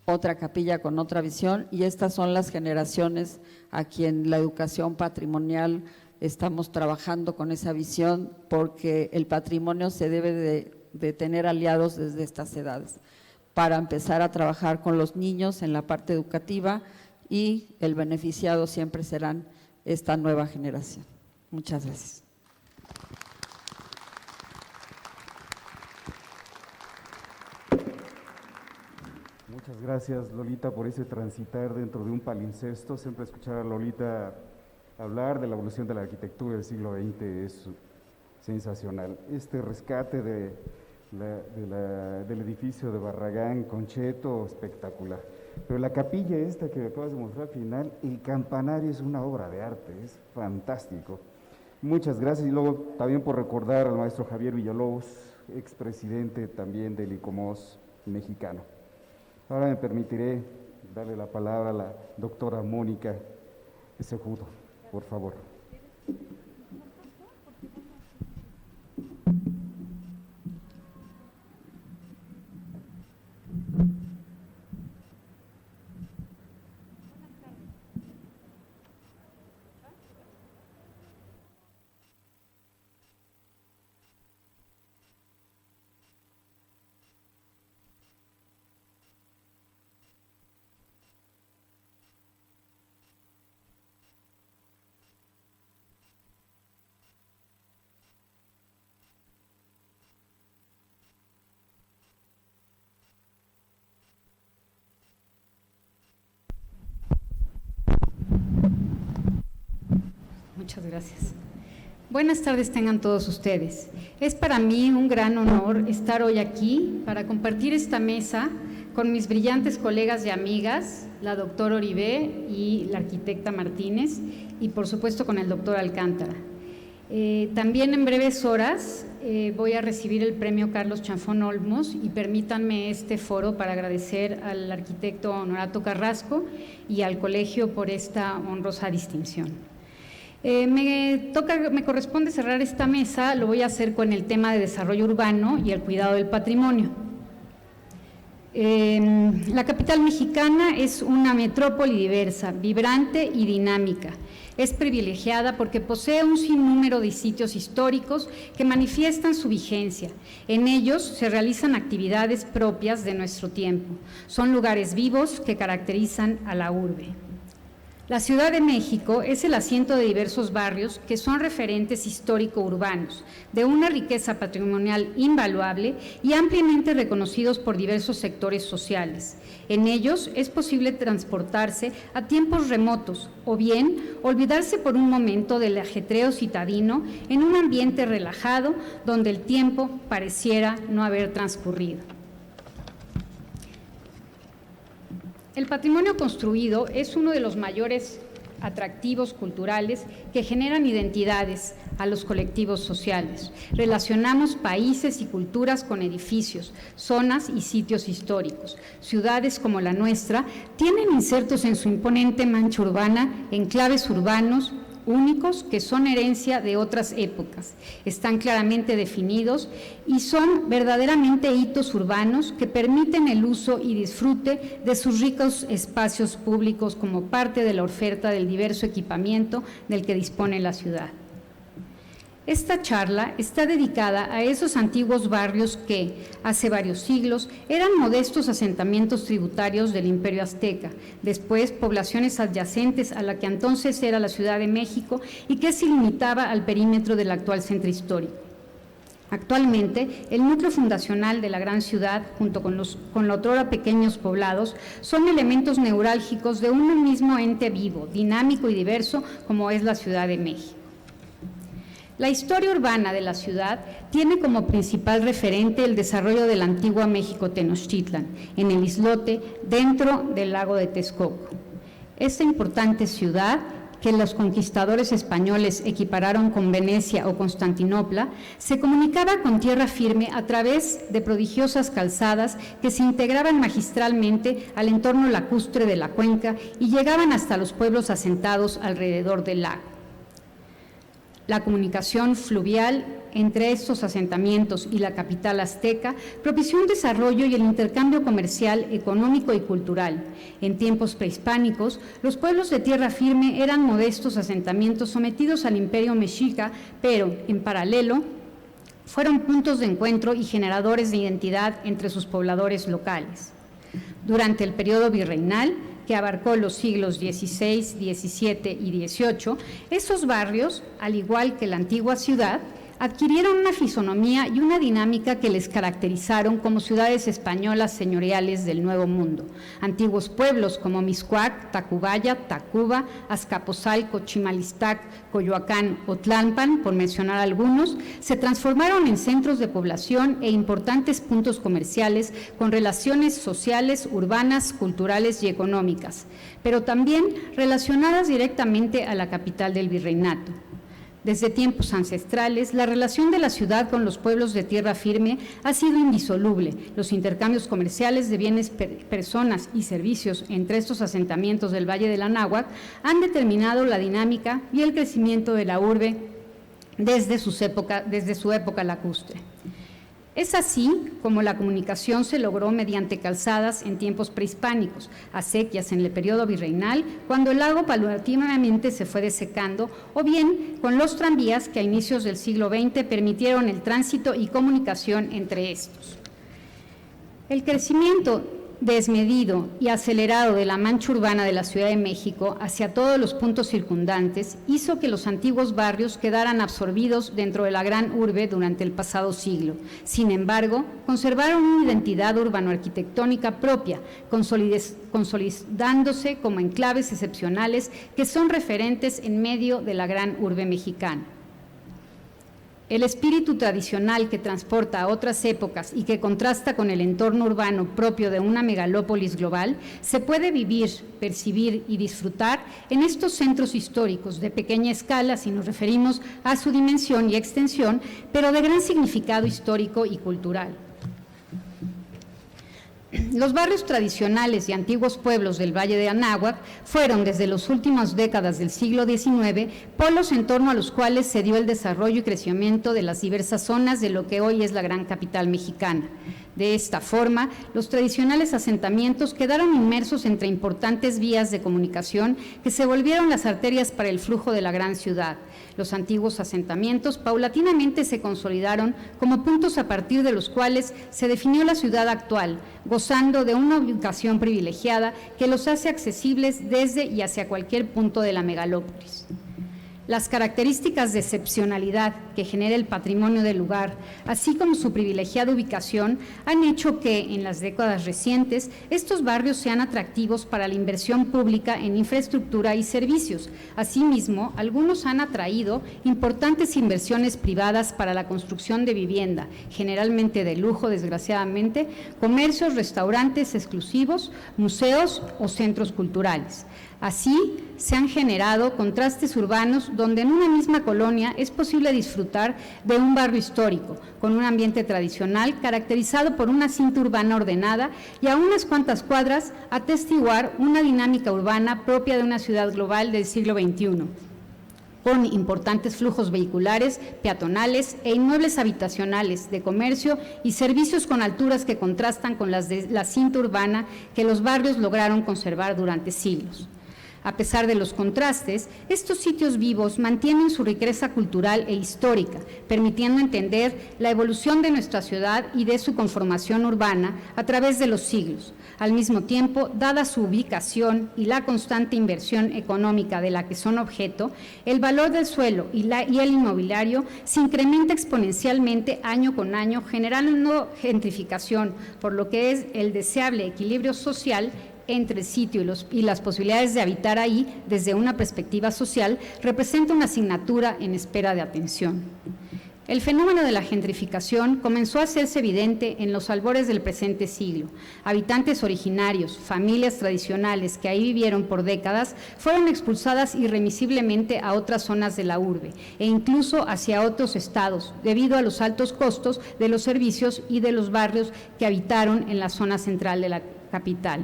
otra capilla con otra visión, y estas son las generaciones a quien la educación patrimonial estamos trabajando con esa visión, porque el patrimonio se debe de tener aliados desde estas edades, para empezar a trabajar con los niños en la parte educativa, y el beneficiado siempre serán esta nueva generación. Muchas gracias. Muchas gracias, Lolita, por ese transitar dentro de un palincesto. Siempre escuchar a Lolita hablar de la evolución de la arquitectura del siglo XX es sensacional. Este rescate del edificio de Barragán, Concheto, espectacular. Pero la capilla esta que me acabas de mostrar al final, el campanario es una obra de arte, es fantástico. Muchas gracias, y luego también por recordar al maestro Javier Villalobos, expresidente también del ICOMOS mexicano. Ahora me permitiré darle la palabra a la doctora Mónica Cejudo, por favor. Muchas gracias. Buenas tardes tengan todos ustedes. Es para mí un gran honor estar hoy aquí para compartir esta mesa con mis brillantes colegas y amigas, la doctora Oribe y la arquitecta Martínez, y por supuesto con el doctor Alcántara. También en breves horas voy a recibir el premio Carlos Chanfón Olmos, y permítanme este foro para agradecer al arquitecto Honorato Carrasco y al colegio por esta honrosa distinción. Me corresponde cerrar esta mesa, lo voy a hacer con el tema de desarrollo urbano y el cuidado del patrimonio. La capital mexicana es una metrópoli diversa, vibrante y dinámica. Es privilegiada porque posee un sinnúmero de sitios históricos que manifiestan su vigencia. En ellos se realizan actividades propias de nuestro tiempo. Son lugares vivos que caracterizan a la urbe. La Ciudad de México es el asiento de diversos barrios que son referentes histórico-urbanos, de una riqueza patrimonial invaluable y ampliamente reconocidos por diversos sectores sociales. En ellos es posible transportarse a tiempos remotos o bien olvidarse por un momento del ajetreo citadino en un ambiente relajado donde el tiempo pareciera no haber transcurrido. El patrimonio construido es uno de los mayores atractivos culturales que generan identidades a los colectivos sociales. Relacionamos países y culturas con edificios, zonas y sitios históricos. Ciudades como la nuestra tienen insertos en su imponente mancha urbana enclaves urbanos únicos que son herencia de otras épocas, están claramente definidos y son verdaderamente hitos urbanos que permiten el uso y disfrute de sus ricos espacios públicos como parte de la oferta del diverso equipamiento del que dispone la ciudad. Esta charla está dedicada a esos antiguos barrios que, hace varios siglos, eran modestos asentamientos tributarios del Imperio Azteca, después poblaciones adyacentes a la que entonces era la Ciudad de México y que se limitaba al perímetro del actual centro histórico. Actualmente, el núcleo fundacional de la gran ciudad, junto con los otrora pequeños poblados, son elementos neurálgicos de un mismo ente vivo, dinámico y diverso como es la Ciudad de México. La historia urbana de la ciudad tiene como principal referente el desarrollo de la antigua México Tenochtitlan, en el islote dentro del lago de Texcoco. Esta importante ciudad, que los conquistadores españoles equipararon con Venecia o Constantinopla, se comunicaba con tierra firme a través de prodigiosas calzadas que se integraban magistralmente al entorno lacustre de la cuenca y llegaban hasta los pueblos asentados alrededor del lago. La comunicación fluvial entre estos asentamientos y la capital azteca propició un desarrollo y el intercambio comercial, económico y cultural. En tiempos prehispánicos, los pueblos de tierra firme eran modestos asentamientos sometidos al imperio mexica, pero, en paralelo, fueron puntos de encuentro y generadores de identidad entre sus pobladores locales. Durante el periodo virreinal, que abarcó los siglos XVI, XVII y XVIII, esos barrios, al igual que la antigua ciudad, adquirieron una fisonomía y una dinámica que les caracterizaron como ciudades españolas señoriales del Nuevo Mundo. Antiguos pueblos como Mixcoac, Tacubaya, Tacuba, Azcapotzalco, Chimalistac, Coyoacán o Tlalpan, por mencionar algunos, se transformaron en centros de población e importantes puntos comerciales con relaciones sociales, urbanas, culturales y económicas, pero también relacionadas directamente a la capital del virreinato. Desde tiempos ancestrales, la relación de la ciudad con los pueblos de tierra firme ha sido indisoluble. Los intercambios comerciales de bienes, personas y servicios entre estos asentamientos del Valle del Anáhuac han determinado la dinámica y el crecimiento de la urbe desde su época lacustre. Es así como la comunicación se logró mediante calzadas en tiempos prehispánicos, acequias en el periodo virreinal, cuando el lago paulatinamente se fue desecando, o bien con los tranvías que a inicios del siglo XX permitieron el tránsito y comunicación entre estos. El crecimiento desmedido y acelerado de la mancha urbana de la Ciudad de México hacia todos los puntos circundantes hizo que los antiguos barrios quedaran absorbidos dentro de la gran urbe durante el pasado siglo. Sin embargo, conservaron una identidad urbano-arquitectónica propia, consolidándose como enclaves excepcionales que son referentes en medio de la gran urbe mexicana. El espíritu tradicional que transporta a otras épocas y que contrasta con el entorno urbano propio de una megalópolis global se puede vivir, percibir y disfrutar en estos centros históricos de pequeña escala si nos referimos a su dimensión y extensión, pero de gran significado histórico y cultural. Los barrios tradicionales y antiguos pueblos del Valle de Anáhuac fueron, desde las últimas décadas del siglo XIX, polos en torno a los cuales se dio el desarrollo y crecimiento de las diversas zonas de lo que hoy es la gran capital mexicana. De esta forma, los tradicionales asentamientos quedaron inmersos entre importantes vías de comunicación que se volvieron las arterias para el flujo de la gran ciudad. Los antiguos asentamientos paulatinamente se consolidaron como puntos a partir de los cuales se definió la ciudad actual, gozando de una ubicación privilegiada que los hace accesibles desde y hacia cualquier punto de la megalópolis. Las características de excepcionalidad que genera el patrimonio del lugar, así como su privilegiada ubicación, han hecho que, en las décadas recientes, estos barrios sean atractivos para la inversión pública en infraestructura y servicios. Asimismo, algunos han atraído importantes inversiones privadas para la construcción de vivienda, generalmente de lujo, desgraciadamente, comercios, restaurantes exclusivos, museos o centros culturales. Así, se han generado contrastes urbanos donde en una misma colonia es posible disfrutar de un barrio histórico, con un ambiente tradicional caracterizado por una cinta urbana ordenada y a unas cuantas cuadras atestiguar una dinámica urbana propia de una ciudad global del siglo XXI, con importantes flujos vehiculares, peatonales e inmuebles habitacionales, de comercio y servicios con alturas que contrastan con las de la cinta urbana que los barrios lograron conservar durante siglos. A pesar de los contrastes, estos sitios vivos mantienen su riqueza cultural e histórica, permitiendo entender la evolución de nuestra ciudad y de su conformación urbana a través de los siglos. Al mismo tiempo, dada su ubicación y la constante inversión económica de la que son objeto, el valor del suelo y el inmobiliario se incrementa exponencialmente año con año, generando gentrificación, por lo que es el deseable equilibrio social entre el sitio y las posibilidades de habitar ahí desde una perspectiva social representa una asignatura en espera de atención. El fenómeno de la gentrificación comenzó a hacerse evidente en los albores del presente siglo. Habitantes originarios, familias tradicionales que ahí vivieron por décadas, fueron expulsadas irremisiblemente a otras zonas de la urbe e incluso hacia otros estados, debido a los altos costos de los servicios y de los barrios que habitaron en la zona central de la capital.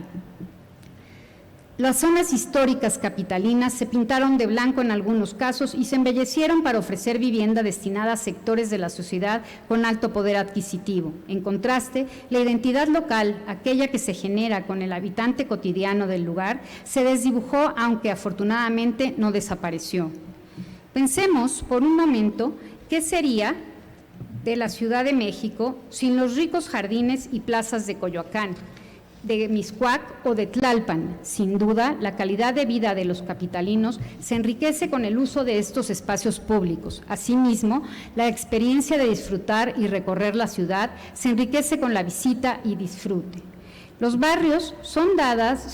Las zonas históricas capitalinas se pintaron de blanco en algunos casos y se embellecieron para ofrecer vivienda destinada a sectores de la sociedad con alto poder adquisitivo. En contraste, la identidad local, aquella que se genera con el habitante cotidiano del lugar, se desdibujó, aunque afortunadamente no desapareció. Pensemos por un momento qué sería de la Ciudad de México sin los ricos jardines y plazas de Coyoacán, de Mixcoac o de Tlalpan. Sin duda, la calidad de vida de los capitalinos se enriquece con el uso de estos espacios públicos. Asimismo, la experiencia de disfrutar y recorrer la ciudad se enriquece con la visita y disfrute. Los barrios son dadas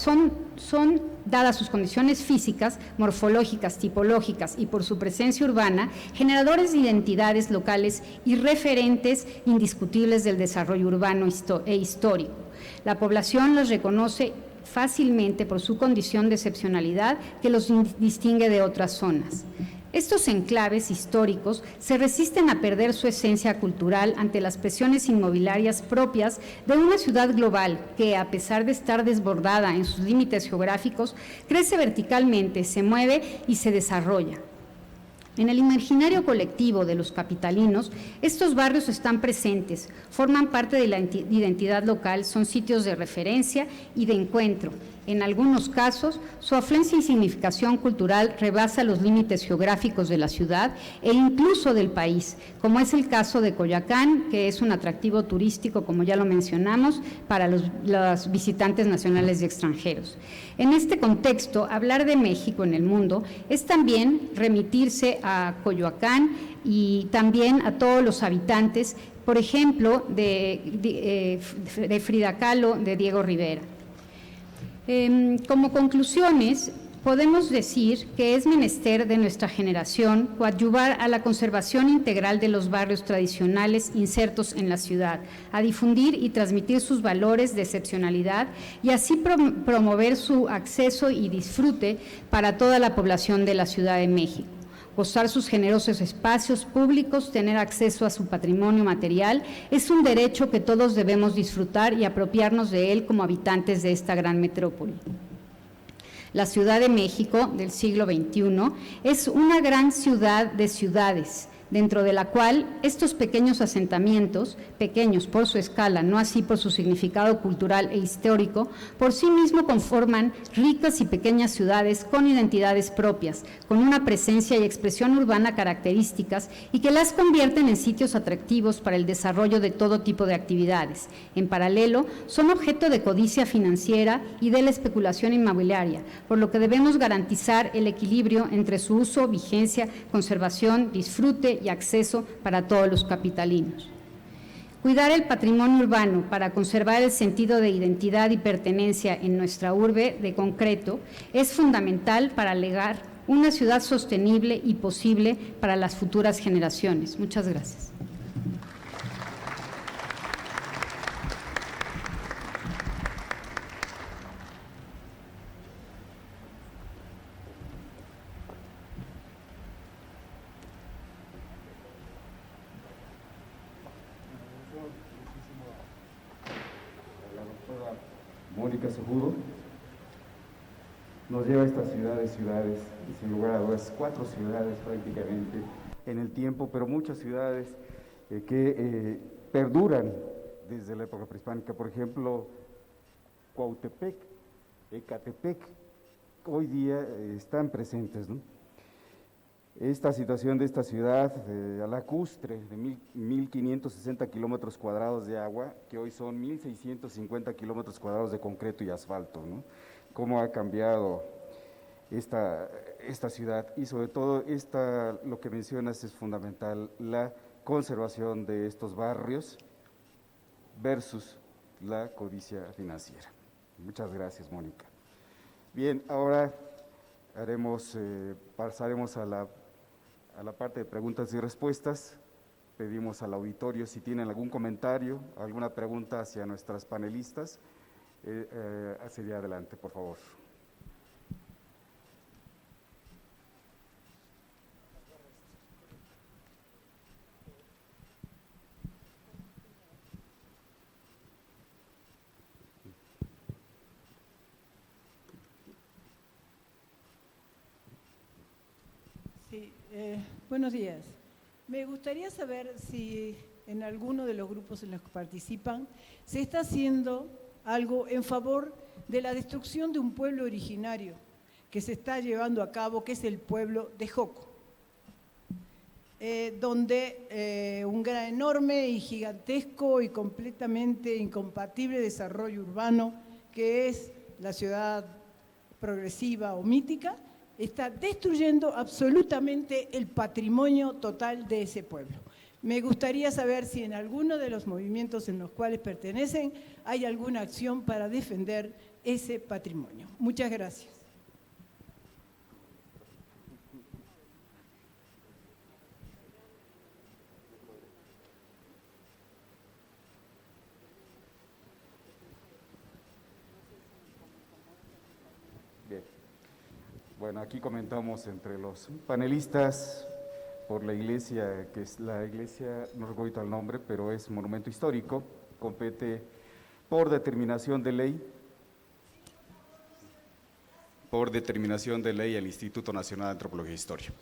sus condiciones físicas, morfológicas, tipológicas y por su presencia urbana, generadores de identidades locales y referentes indiscutibles del desarrollo urbano e histórico. La población los reconoce fácilmente por su condición de excepcionalidad que los distingue de otras zonas. Estos enclaves históricos se resisten a perder su esencia cultural ante las presiones inmobiliarias propias de una ciudad global que, a pesar de estar desbordada en sus límites geográficos, crece verticalmente, se mueve y se desarrolla. En el imaginario colectivo de los capitalinos, estos barrios están presentes, forman parte de la identidad local, son sitios de referencia y de encuentro. En algunos casos, su afluencia y significación cultural rebasa los límites geográficos de la ciudad e incluso del país, como es el caso de Coyoacán, que es un atractivo turístico, como ya lo mencionamos, para los visitantes nacionales y extranjeros. En este contexto, hablar de México en el mundo es también remitirse a Coyoacán y también a todos los habitantes, por ejemplo, de Frida Kahlo, de Diego Rivera. Como conclusiones, podemos decir que es menester de nuestra generación coadyuvar a la conservación integral de los barrios tradicionales insertos en la ciudad, a difundir y transmitir sus valores de excepcionalidad y así promover su acceso y disfrute para toda la población de la Ciudad de México. Gozar sus generosos espacios públicos, tener acceso a su patrimonio material, es un derecho que todos debemos disfrutar y apropiarnos de él como habitantes de esta gran metrópoli. La Ciudad de México del siglo XXI es una gran ciudad de ciudades, dentro de la cual estos pequeños asentamientos, pequeños por su escala, no así por su significado cultural e histórico, por sí mismo conforman ricas y pequeñas ciudades con identidades propias, con una presencia y expresión urbana características y que las convierten en sitios atractivos para el desarrollo de todo tipo de actividades. En paralelo, son objeto de codicia financiera y de la especulación inmobiliaria, por lo que debemos garantizar el equilibrio entre su uso, vigencia, conservación, disfrute y acceso para todos los capitalinos. Cuidar el patrimonio urbano para conservar el sentido de identidad y pertenencia en nuestra urbe de concreto es fundamental para legar una ciudad sostenible y posible para las futuras generaciones. Muchas gracias. Mónica Seguro nos lleva a estas ciudades, y sin lugar a dudas, 4 ciudades prácticamente en el tiempo, pero muchas ciudades que perduran desde la época prehispánica. Por ejemplo, Cuautepec, Ecatepec, hoy día están presentes, ¿no? Esta situación de esta ciudad lacustre de 1.560 kilómetros cuadrados de agua, que hoy son 1.650 kilómetros cuadrados de concreto y asfalto, ¿no? Cómo ha cambiado esta ciudad y sobre todo lo que mencionas es fundamental, la conservación de estos barrios versus la codicia financiera. Muchas gracias, Mónica. Bien, ahora pasaremos a la parte de preguntas y respuestas. Pedimos al auditorio si tienen algún comentario, alguna pregunta hacia nuestras panelistas. Hacia adelante, por favor. Sí, buenos días. Me gustaría saber si en alguno de los grupos en los que participan se está haciendo algo en favor de la destrucción de un pueblo originario que se está llevando a cabo, que es el pueblo de Joco, donde un gran, enorme y gigantesco y completamente incompatible desarrollo urbano, que es la ciudad progresiva o mítica, está destruyendo absolutamente el patrimonio total de ese pueblo. Me gustaría saber si en alguno de los movimientos en los cuales pertenecen hay alguna acción para defender ese patrimonio. Muchas gracias. Bien. Bueno, aquí comentamos entre los panelistas por la iglesia, que es la iglesia, no recuerdo el nombre, pero es monumento histórico, compete por determinación de ley al Instituto Nacional de Antropología e Historia.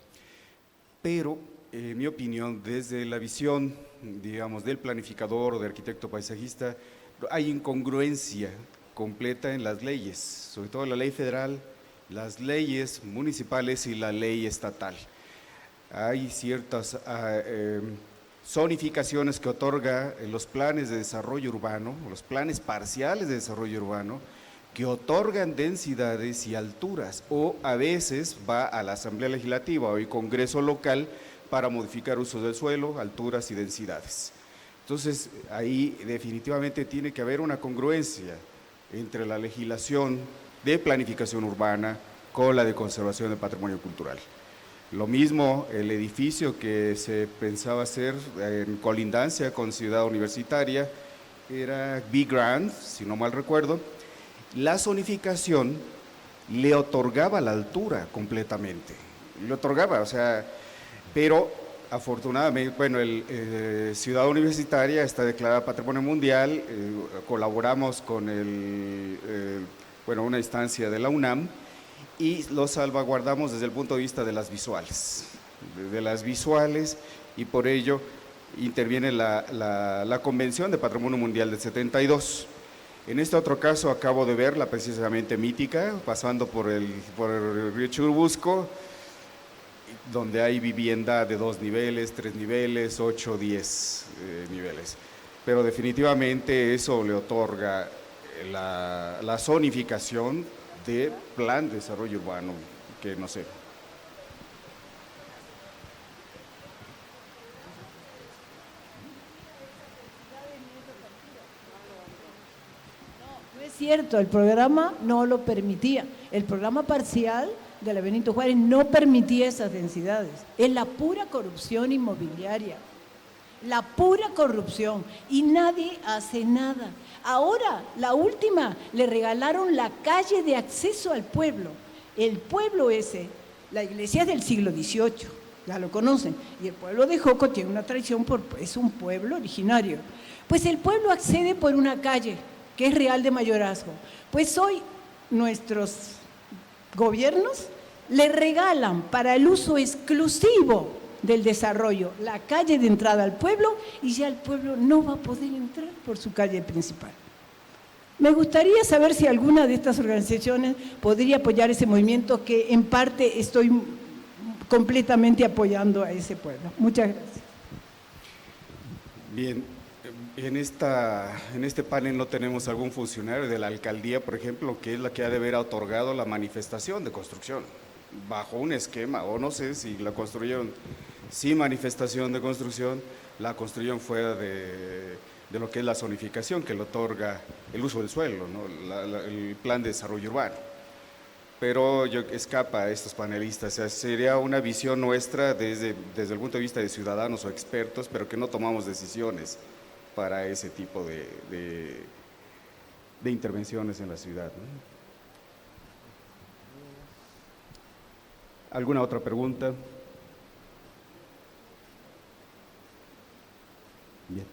Pero, en mi opinión, desde la visión, digamos, del planificador o del arquitecto paisajista, hay incongruencia completa en las leyes, sobre todo la ley federal, las leyes municipales y la ley estatal. Hay ciertas zonificaciones que otorga los planes de desarrollo urbano, los planes parciales de desarrollo urbano, que otorgan densidades y alturas, o a veces va a la Asamblea Legislativa o el Congreso local para modificar usos del suelo, alturas y densidades. Entonces, ahí definitivamente tiene que haber una congruencia entre la legislación de planificación urbana, con la de conservación del patrimonio cultural. Lo mismo el edificio que se pensaba hacer en colindancia con Ciudad Universitaria, era Big Grand, si no mal recuerdo. La zonificación le otorgaba la altura completamente, le otorgaba, o sea, pero afortunadamente, bueno, Ciudad Universitaria está declarada Patrimonio Mundial, colaboramos con una instancia de la UNAM y lo salvaguardamos desde el punto de vista de las visuales, y por ello interviene la Convención de Patrimonio Mundial del 72. En este otro caso acabo de verla precisamente mítica, pasando por el río Churubusco, donde hay vivienda de 2 niveles, 3 niveles, 8, 10 niveles. Pero definitivamente eso le otorga la zonificación de plan de desarrollo urbano, que no sé. No es cierto, el programa no lo permitía. El programa parcial de la Benito Juárez no permitía esas densidades. Es la pura corrupción inmobiliaria, la pura corrupción, y nadie hace nada. Ahora, la última, le regalaron la calle de acceso al pueblo. El pueblo ese, la iglesia es del siglo XVIII, ya lo conocen, y el pueblo de Joco tiene una tradición, es un pueblo originario. Pues el pueblo accede por una calle que es Real de Mayorazgo. Pues hoy nuestros gobiernos le regalan para el uso exclusivo del desarrollo la calle de entrada al pueblo, y ya el pueblo no va a poder entrar por su calle principal. Me gustaría saber si alguna de estas organizaciones podría apoyar ese movimiento, que en parte estoy completamente apoyando a ese pueblo. Muchas gracias. Bien, en este panel no tenemos algún funcionario de la alcaldía, por ejemplo, que es la que ha de haber otorgado la manifestación de construcción, bajo un esquema, o no sé si la construyeron sin manifestación de construcción, la construyeron fuera de lo que es la zonificación que le otorga el uso del suelo, ¿no? El plan de desarrollo urbano. Pero escapa a estos panelistas, o sea, sería una visión nuestra desde el punto de vista de ciudadanos o expertos, pero que no tomamos decisiones para ese tipo de intervenciones en la ciudad, ¿no? ¿Alguna otra pregunta? Bien.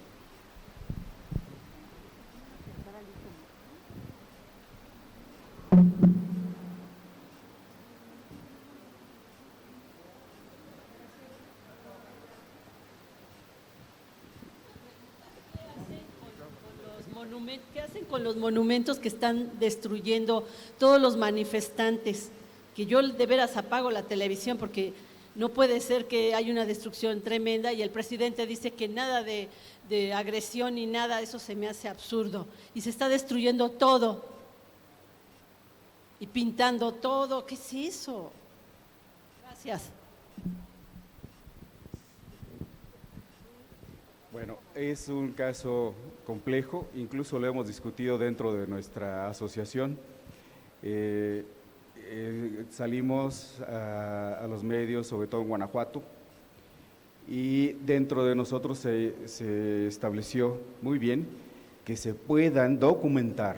¿Qué hacen con los monumentos que están destruyendo todos los manifestantes? Que yo de veras apago la televisión, porque no puede ser que haya una destrucción tremenda y el presidente dice que nada de agresión ni nada. Eso se me hace absurdo, y se está destruyendo todo y pintando todo. ¿Qué es eso? Gracias. Bueno, es un caso complejo, incluso lo hemos discutido dentro de nuestra asociación. Salimos a los medios, sobre todo en Guanajuato, y dentro de nosotros se estableció muy bien que se puedan documentar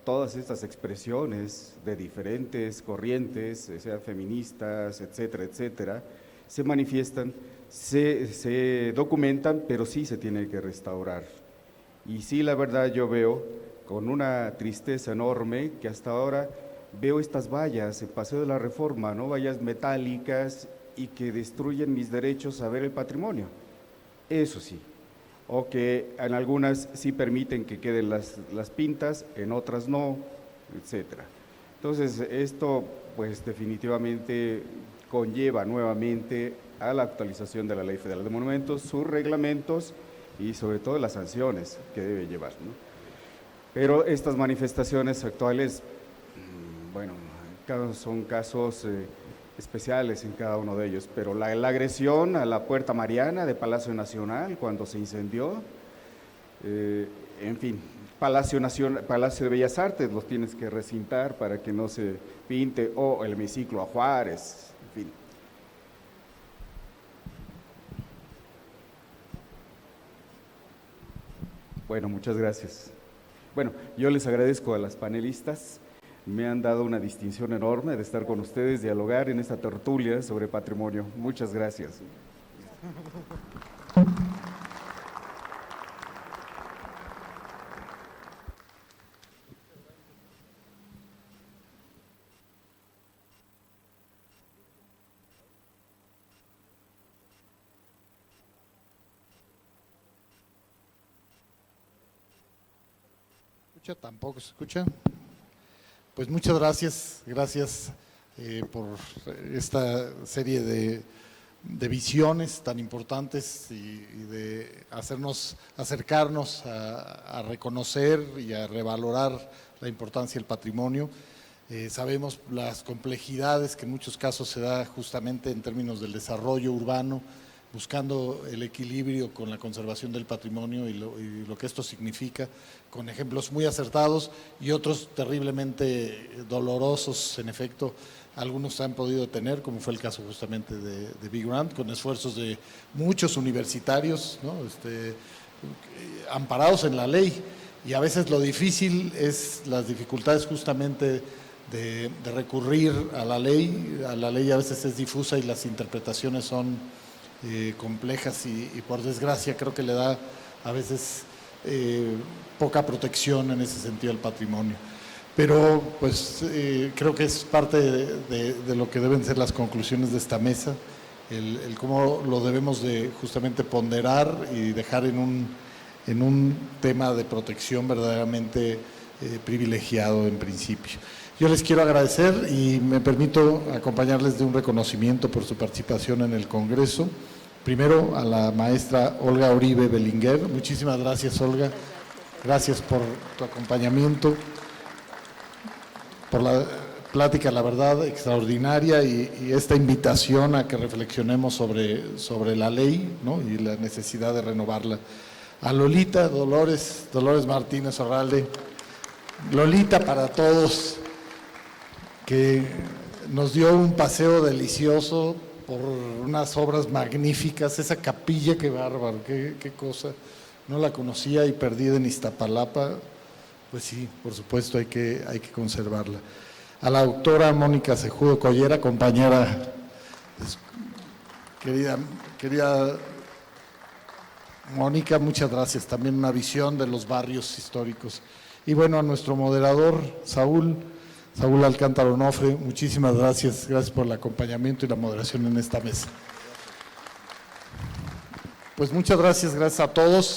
todas estas expresiones de diferentes corrientes, sean feministas, etcétera, etcétera, se manifiestan, se documentan, pero sí se tiene que restaurar. Y sí, la verdad, yo veo con una tristeza enorme que hasta ahora veo estas vallas en Paseo de la Reforma, ¿no? Vallas metálicas, y que destruyen mis derechos a ver el patrimonio. Eso sí, o que en algunas sí permiten que queden las pintas, en otras no, etcétera. Entonces, esto pues definitivamente conlleva nuevamente a la actualización de la Ley Federal de Monumentos, sus reglamentos y sobre todo las sanciones que debe llevar, ¿no? Pero estas manifestaciones actuales, bueno, son casos especiales en cada uno de ellos, pero la agresión a la Puerta Mariana de Palacio Nacional cuando se incendió, en fin, Palacio de Bellas Artes, los tienes que recintar para que no se pinte, o el hemiciclo a Juárez, en fin. Bueno, muchas gracias. Bueno, yo les agradezco a las panelistas, me han dado una distinción enorme de estar con ustedes, dialogar en esta tertulia sobre patrimonio. Muchas gracias. Tampoco se escucha. Pues muchas gracias por esta serie de visiones tan importantes y de acercarnos a reconocer y a revalorar la importancia del patrimonio. Sabemos las complejidades que en muchos casos se da justamente en términos del desarrollo urbano, buscando el equilibrio con la conservación del patrimonio y lo que esto significa, con ejemplos muy acertados y otros terriblemente dolorosos, en efecto, algunos se han podido tener, como fue el caso justamente de Big Grant, con esfuerzos de muchos universitarios, ¿no? Amparados en la ley, y a veces lo difícil es las dificultades justamente de recurrir a la ley a veces es difusa y las interpretaciones son complejas y por desgracia creo que le da a veces poca protección en ese sentido al patrimonio. Pero pues creo que es parte de lo que deben ser las conclusiones de esta mesa, el cómo lo debemos de justamente ponderar y dejar en un tema de protección verdaderamente privilegiado en principio. Yo les quiero agradecer y me permito acompañarles de un reconocimiento por su participación en el Congreso. Primero a la maestra Olga Uribe Bellinger. Muchísimas gracias, Olga. Gracias por tu acompañamiento, por la plática, la verdad, extraordinaria y esta invitación a que reflexionemos sobre la ley, ¿no? Y la necesidad de renovarla. A Lolita Dolores Martínez Orralde, Lolita para todos, que nos dio un paseo delicioso por unas obras magníficas, esa capilla, qué bárbaro, qué cosa, no la conocía y perdida en Iztapalapa, pues sí, por supuesto hay que conservarla. A la doctora Mónica Cejudo Collera, compañera, querida Mónica, muchas gracias, también una visión de los barrios históricos. Y bueno, a nuestro moderador, Saúl Alcántara Onofre, muchísimas gracias por el acompañamiento y la moderación en esta mesa. Pues muchas gracias a todos.